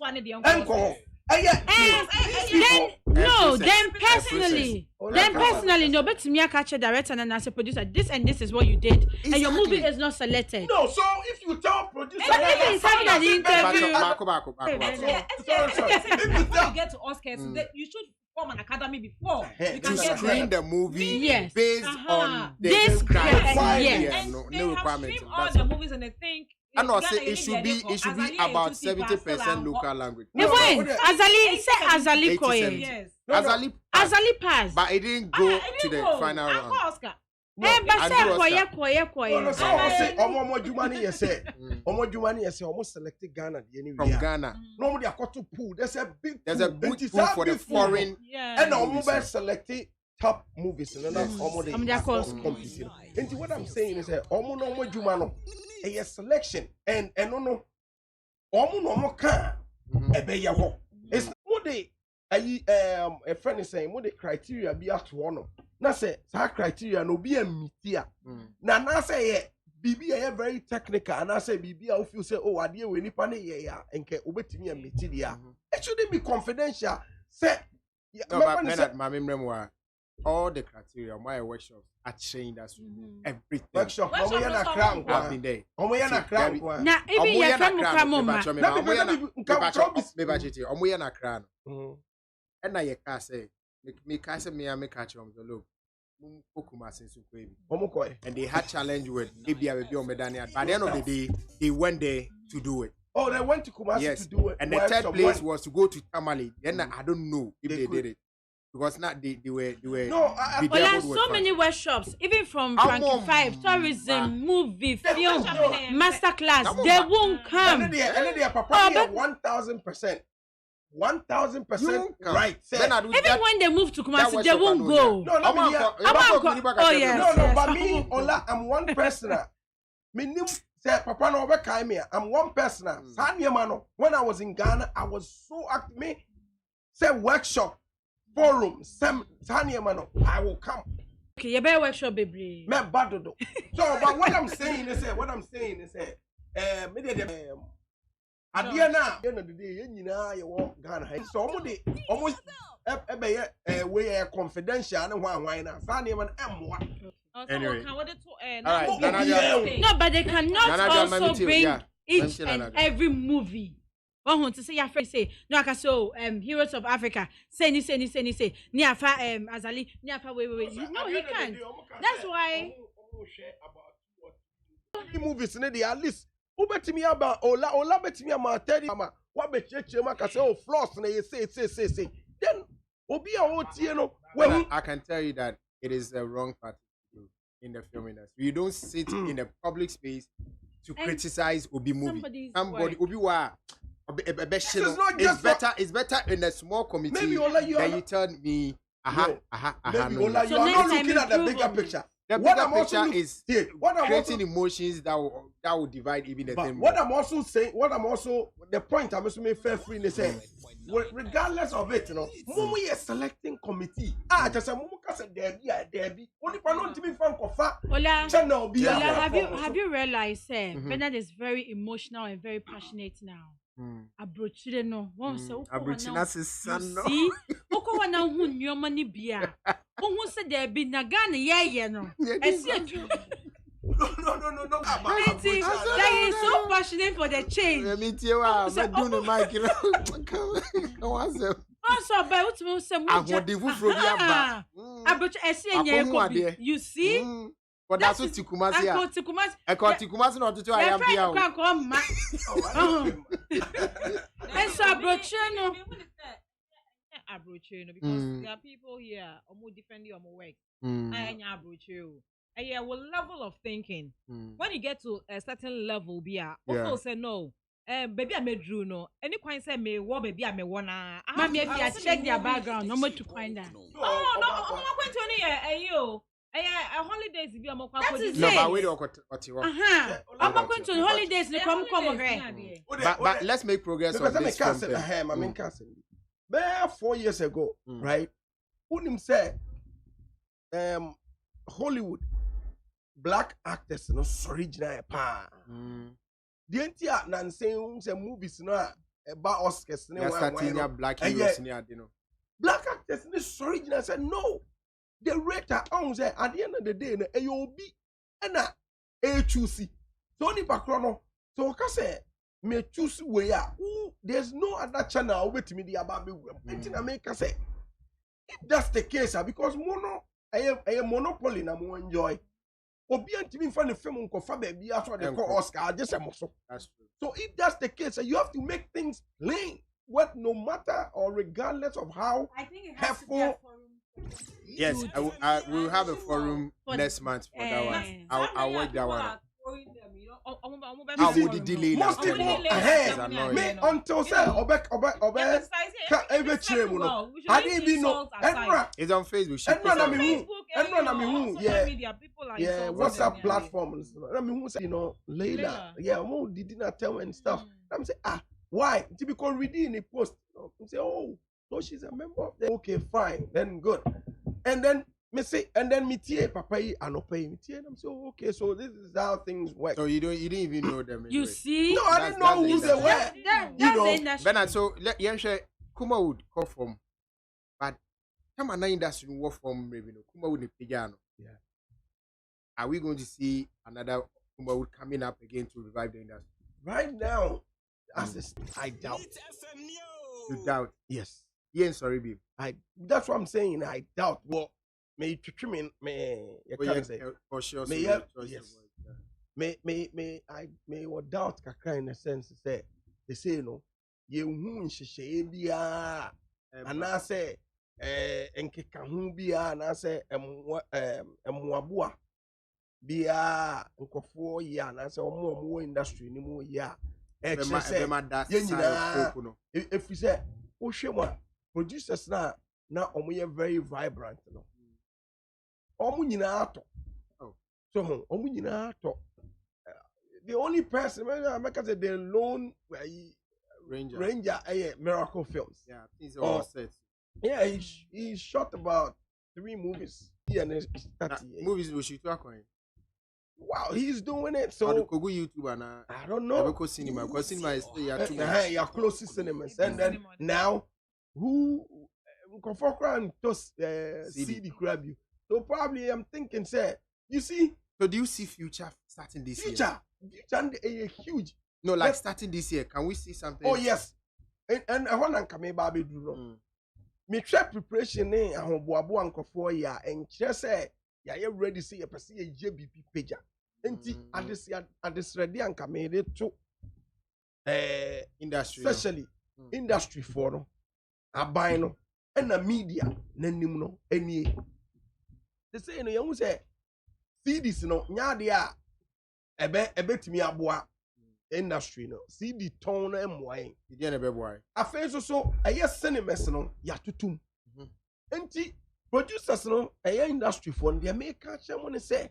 then personally, no, but me catch a director and as a producer, this and this is what you did, and your movie is not selected. No, so if you tell producer, he's having an interview. If you get to Oscars, you should form an academy before you can screen the movie based on this criteria. And they have streamed all the movies, and they think And I say it should be about 70% local language. Azali say Azali koye. Yes. Azali pass. But it didn't go to the final round. Oscar. But say koye. No, so I say Omo Jumani say. Omo Jumani say almost selected Ghana from Ghana. Normally I got to pool. There's a big pool for the foreign. And Omo selected top movies and that's almost competition. And what I'm saying is that Omo Jumano a selection and no Omo can ebe yawo. It's what they a friend is saying what the criteria be at one. Na say that criteria no be a metia. Na say bibi a very technical and I say bibi a feel say oh adie we nipa ne ye ya enke obetimi a metia. It shouldn't be confidential. Say no, but my memoir all the criteria my workshops are changed as everything. Workshop I've been there. Na even your mama. Omo na kran. And na ye ka say me ka say me catch on the look. And they had challenge with Libya baby on Medania. By the end of the day, they went there to do it. Oh, they went to Kumasi to do it. And the third place was to go to Tamale. Then I don't know if they did it. Because not they were no, well, so many workshops, even from 25, tourism, movie, film, masterclass, they won't come. And they are 1,000%. 1,000% right. Even when they move to Kumasi, they won't go. No, let me hear. Oh yes. No, but me, Ola, I'm one person. Me say Papa no over me. I'm one person. When I was in Ghana, I was so active. Me say workshop, forum, I will come. Okay, you better workshop, baby. Me badodo. So, but what I'm saying is, at the end of the day, you know, you walk Ghana. So almost way confidential and why now. Anyway, no, but they cannot also bring each and every movie. One want to say your friend say no, I can so Heroes of Africa say ni Niafa Azali Niafa wait. No, he can't. That's why. Movies in the at least. Who bet me about Ola bet me about 30 mama. What bet you can say oh floss and you say. Then Obi I can tell you that it is the wrong part to do in the film industry. You don't sit in a public space to criticize Obi movie. Somebody Obi wa it's better in a small committee than you tell me Maybe Ola, you are not looking at the bigger picture. The bigger picture is creating emotions that will divide even the same. What I'm also saying, the point I'm also making fair free in say, regardless of it, you know, Mumu is selecting committee. Just say Mumu can say Debbie. Only for not to be fan kofa. Ola, have you realized, Bernard is very emotional and very passionate now. Abrochire no, one so see, Oko wana hu nyoma ni bia. Who said there be Nagana no? No. That is so passionate for the change. Also, by what will say, you see? But that's what Tikumasi. I caught Tikumasi not to try. I am and so Abrocheno. Because there are people here who defend your work. I am Abrocheno. A level of thinking. When you get to a certain level, also say no. Baby, I made Drew no. Any coin say me, what baby, I may wanna. Mommy, if you check their background, no more to find that. Oh, no, I'm not going to any you. Holidays if you are more I'm going to holidays to come but let's make progress on this film. 4 years ago, right? Unim said Hollywood black actors no original pa. The entire nonsense movies no about Oscars no black heroes black actors no original said no. The rater owns at the end of the day, AOB and a choosy. So only background. So I say, me choose where there's no other channel with me the about me. I say, if that's the case, because mono, I am monopoly, I'm more enjoy. Obi antimi fa ne film nkofa ba bia so de call Oscar just a moso. That's true. So if that's the case, you have to make things plain. What no matter or regardless of how I think it has to be a helpful. forum. Yes, we'll have a forum next month for that one. I'll work that one. How would the delay most people me until say obek every chire no I didn't even know it's on Facebook. Yeah, WhatsApp platforms. I mean, who say Layla, yeah, more did not tell and stuff. I'm say why? Typical reading a post. I'm say so she's a member of the okay, fine, then good, and then. Me say, and then me tie papa and no pay me tie. I'm so okay. So this is how things work. So you didn't even know them. You see? No, I didn't know who they were. That's Bernard, so let Yenshe Kuma would come from, but come on, industry work from maybe no Kuma would the piano. Yeah. Are we going to see another Kuma would coming up again to revive the industry? Right now, I doubt. You doubt? Yes. Yeah, sorry, babe. That's what I'm saying. I doubt. Well. May treatment you can say for sure. Yes. May what doubt kakra in a sense say they say ye hu nhyehyɛ bia ana say enkeka hu bia ana say emmoaboa bia nkofo ye ana say omo industry ni mu ye a ɛkyerɛ sɛ ye nyina efi sɛ wo hwɛ mu a producers na omo ye very vibrant no. So the only person I can say the lone Ranger Miracle Films. Yeah, he's all set. Yeah, he shot about 3 movies. Movies we shoot coin. Wow, he's doing it. So the Kogu YouTuber now. I don't know. Because cinema is still your closest cinemas. And then now who Confokran to CD grab you. So probably I'm thinking, say, you see. So do you see future starting this year? Future huge. No, like starting this year. Can we see something? Oh yes. And I want to come back do no. Me try preparation ahoboabo ankofo ya and say ya ready say you see a JBP page. Enti adis ready and come to industry. Especially industry for no. Abai no and the media nanim no any. They say you say CDs no nya de a ebetimi aboa industry no CD ton na emoan e dey na beboy afen so yes cinemas no ya tutum enti producers no industry for they make catch money say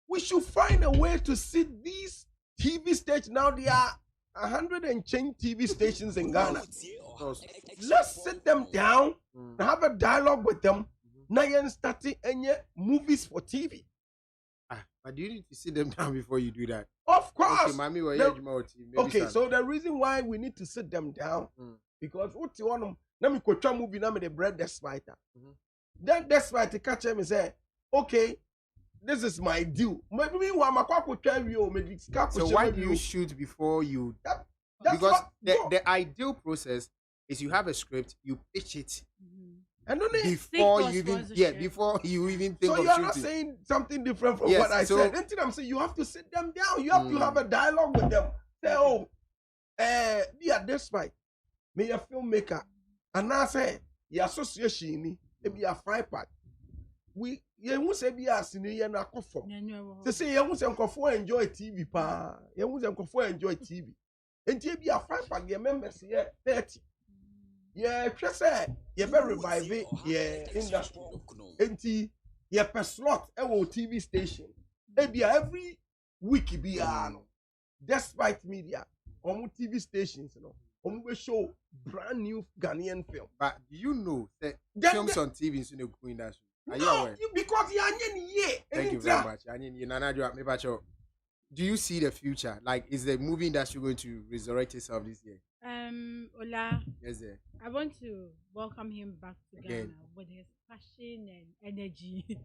we should find a way to sit these TV stations. Now there are 100 and change TV stations in Ghana. Let's sit them down and have a dialogue with them. Now you're starting any movies for TV. But do you need to sit them down before you do that? Of course. Okay, so the reason why we need to sit them down because what you want let me go to movie now the bread despite then despite catch him and say, okay, this is my deal. So why do you shoot before you? Because the ideal process is you have a script, you pitch it. And before you even think of shooting. So you're not saying something different from what I said. Anything I'm saying, you have to sit them down. You have to have a dialogue with them. Say, despite me a filmmaker, and I say, your association, be a 5-pack. You won't say be a senior na kofo. They say you won't say kofo enjoy TV pa. You won't say kofo enjoy TV. And be a 5-pack. Your members here 30. Yeah, just say you better revive it. Yeah, industry. And you per slot TV station. Maybe every week be despite media on TV stations, we show brand new Ghanaian film. But do you know that films on TV is in the industry? Are you aware? Because you Thank you very much. Do you see the future? Like, is the movie industry going to resurrect itself this year? Ola. Yes, sir. I want to welcome him back to Ghana with his passion and energy.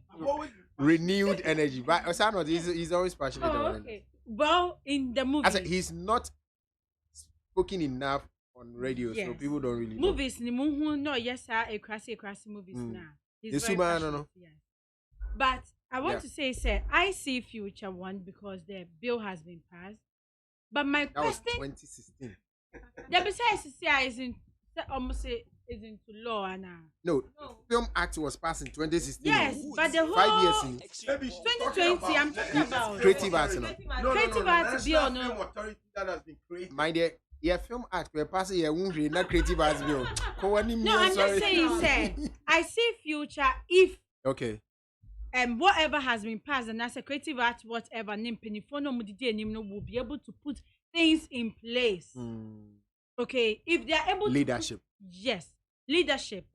Renewed energy. But Osano, he's always passionate about okay. Well, in the movie, I said he's not spoken enough on radio, so people don't really know. Movies, no, yes, sir, a crassy movies now. He's very passionate, yes. But I want to say, sir, I see future one because the bill has been passed. But my that was question, 2016. the besides isn't almost say is into law and No, Film Act was passed in 2016. yes, but the whole 5 years in 2020, I'm talking about Creative Arts. Creative Arts bill, no. Film authority that has been created. My dear, yeah, Film Act we're passing here won't read not Creative Arts bill. No, I'm just saying, sir. I see future if whatever has been passed and as a creative art, whatever will be able to put things in place. Okay, if they are able leadership. Yes, leadership.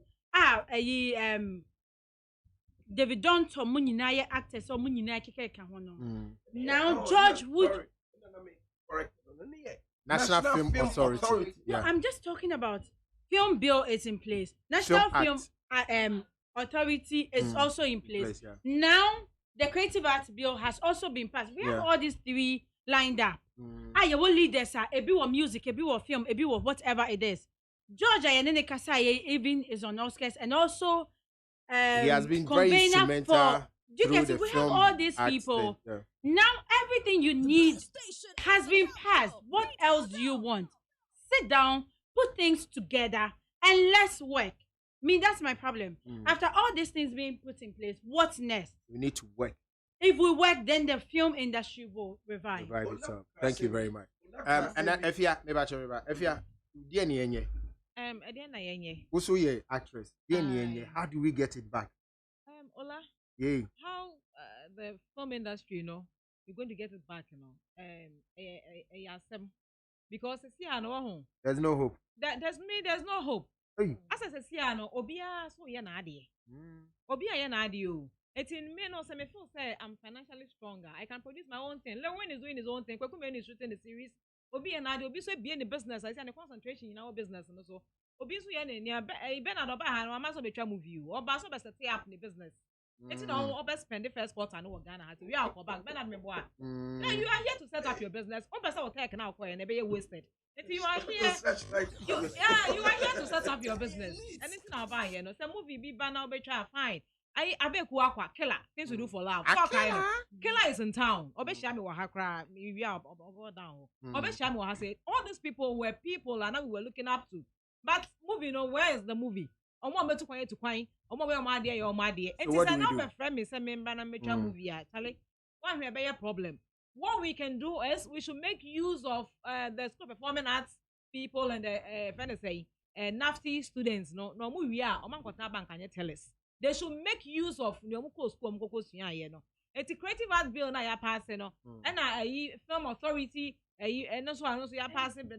David Donto Muninaye actors or Muninaye keke hono. Now George Wood. National Film Authority. Yeah. No, I'm just talking about film bill is in place. National Film Authority is also in place. Yeah. Now the Creative Arts Bill has also been passed. We have all these three lined up. You will leaders are a bit of music, a bit of film, a bit of whatever it is. Georgia and Kasai even is on Oscars and also he has been very instrumental. We have all these people. Now everything you need has been passed. What else do you want? Sit down, put things together, and let's work. That's my problem. After all these things being put in place, what's next? We need to work. If we work, then the film industry will revive. Itself. Thank you very much. And Efia, also ye actress. How do we get it back? Ola. Yeah. How the film industry, we're going to get it back, because there's no hope. There's no hope. Hey. As I said, Obia so yanadi. Obia yanadi. It's in me no say me feel say I'm financially stronger. I can produce my own thing. When is doing his own thing. Kwekumen is shooting the series. Obi yanadi. Obi so be in the business. I say the concentration in our business and so. Obi so yanadi. Ben adoba han. Ama so be try movie. Oba so be set up in the business. It's not oba spend the first quarter no Ghana has. We are go back. Ben adme boa. Now you are here to set up your business. Oba so take now for and be wasted. If you are here, you are here to set up your business. Anything about here, no. Some movie be banner be try fine. I bet Kuakwa killer things we do for love. Killer is in town. Obe shami wa hakra. We are go down. Obe shami wa say all these people were people and now we were looking up to. But movie, where is the movie? Omo me to kwai. Omo we my dear, your my dear. It is another friend me say member na mecha movie. Charlie, one we be a problem. What we can do is we should make use of the school performing arts people and the NAFTI students. No we are. Bank can you tell us? They should make use of it's a creative art bill now you're passing and film authority and also you're passing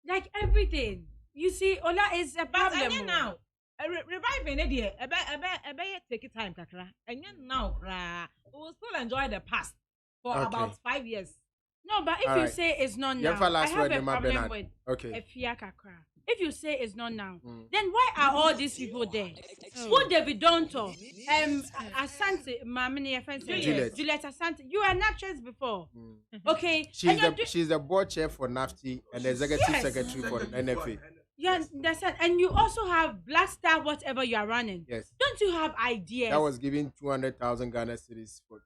like everything. You see, Ola is a problem now. Reviving it, take it time, kakra. And now, we will still enjoy the past for about 5 years. No, but if you say it's not now, I have a problem with Efia Kakra. If you say it's not now, then why are all these people there? Who David Donto, Asante, Mamini, Juliet Asante, you were an actress before. Okay, she's the board chair for NAFTI and the executive secretary for the NFA. Yeah, that's it. And you also have Black Star, whatever you are running. Yes. Don't you have ideas? That was giving 200,000 Ghana cedis for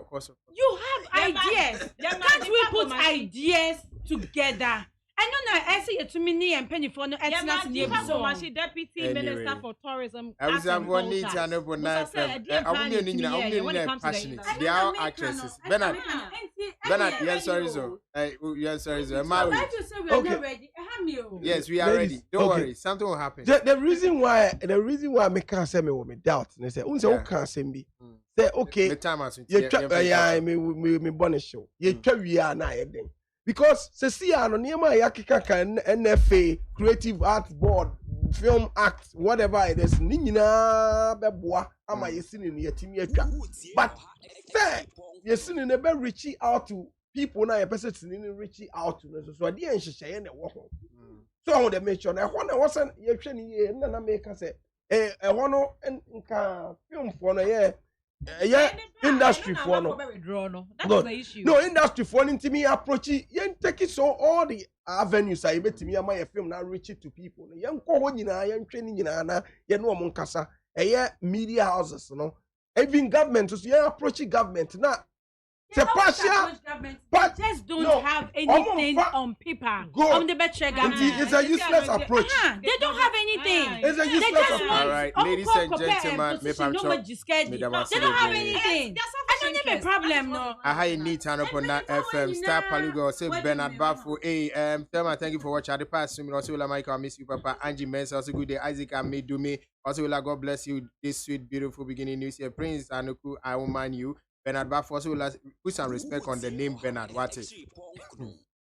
cost of. You have ideas. Can't we put ideas together? I don't know. I see it to me and Penny for no deputy minister for tourism. I was one need to know when I passionate. They are actresses. Bernard, yes, sorry, so. Yes, sorry, so. Yes, we are ready. Don't worry, something will happen. The reason why I can't say me with me doubt, and say, "Unse can't say me." Say, okay, me bonnet show. You try we are now, because Ceciano Niema Yakika NFA, Creative Arts Board, Film Act, whatever it is, Nina Beboa, am I in your team yet? But say, you're seeing never reaching out to people now, a person reaching out to us. So I didn't share any walk. So the mention, I wasn't your training here, and I make us say, I want to film for a year. Industry for no. That's the issue. No industry for into me approach it. Take it so all the avenues I bet me my film now reach it to people. Young ko nyina yan training nyina na ye no mo nkasa media houses, even government, so you approach government now. The partial, but just don't have anything on paper. On the better government. It's a useless approach. They don't have anything. It's a useless approach. All right, ladies and gentlemen, they don't have anything. I don't have a problem, no. I need to up on that FM. Star Palugo, say Bernard Bafu. Hey, Thelma, thank you for watching. The past minute, also, Michael, I miss you, Papa. Angie Mensa, also good day. Isaac, I may do me. Also, God bless you. This sweet, beautiful beginning news here. Prince Anuku, I will mind you. Bernard Bafu, also put some respect on the name Bernard. What is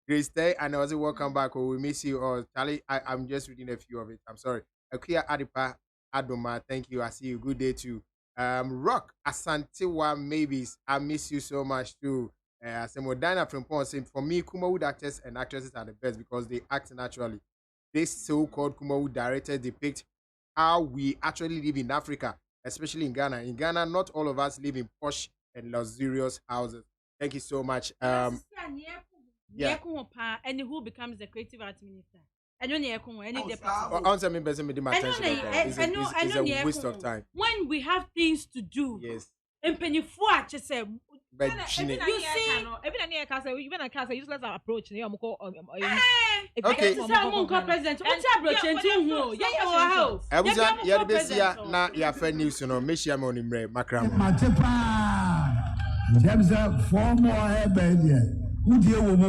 Grace Day, and also welcome back. We miss you. Or Charlie, I'm just reading a few of it. I'm sorry. Akuya Adipa Adoma, thank you. I see you. Good day too. Rock Asantewa Mavis, I miss you so much too. Dina from Pond saying, for me, Kumawood actors and actresses are the best because they act naturally. This so-called Kumawood directors depict how we actually live in Africa, especially in Ghana. In Ghana, not all of us live in posh and luxurious houses. Thank you so much. Yeah. And who becomes the creative art minister? I don't know any it's a waste of time. When we have things to do, yes. And penny for just say, you see, even I can't say useless approach. Okay. President, what's approach? Now you have news, you know. Make sure I'm on him, Macram. James, 4 more baby. Who deal with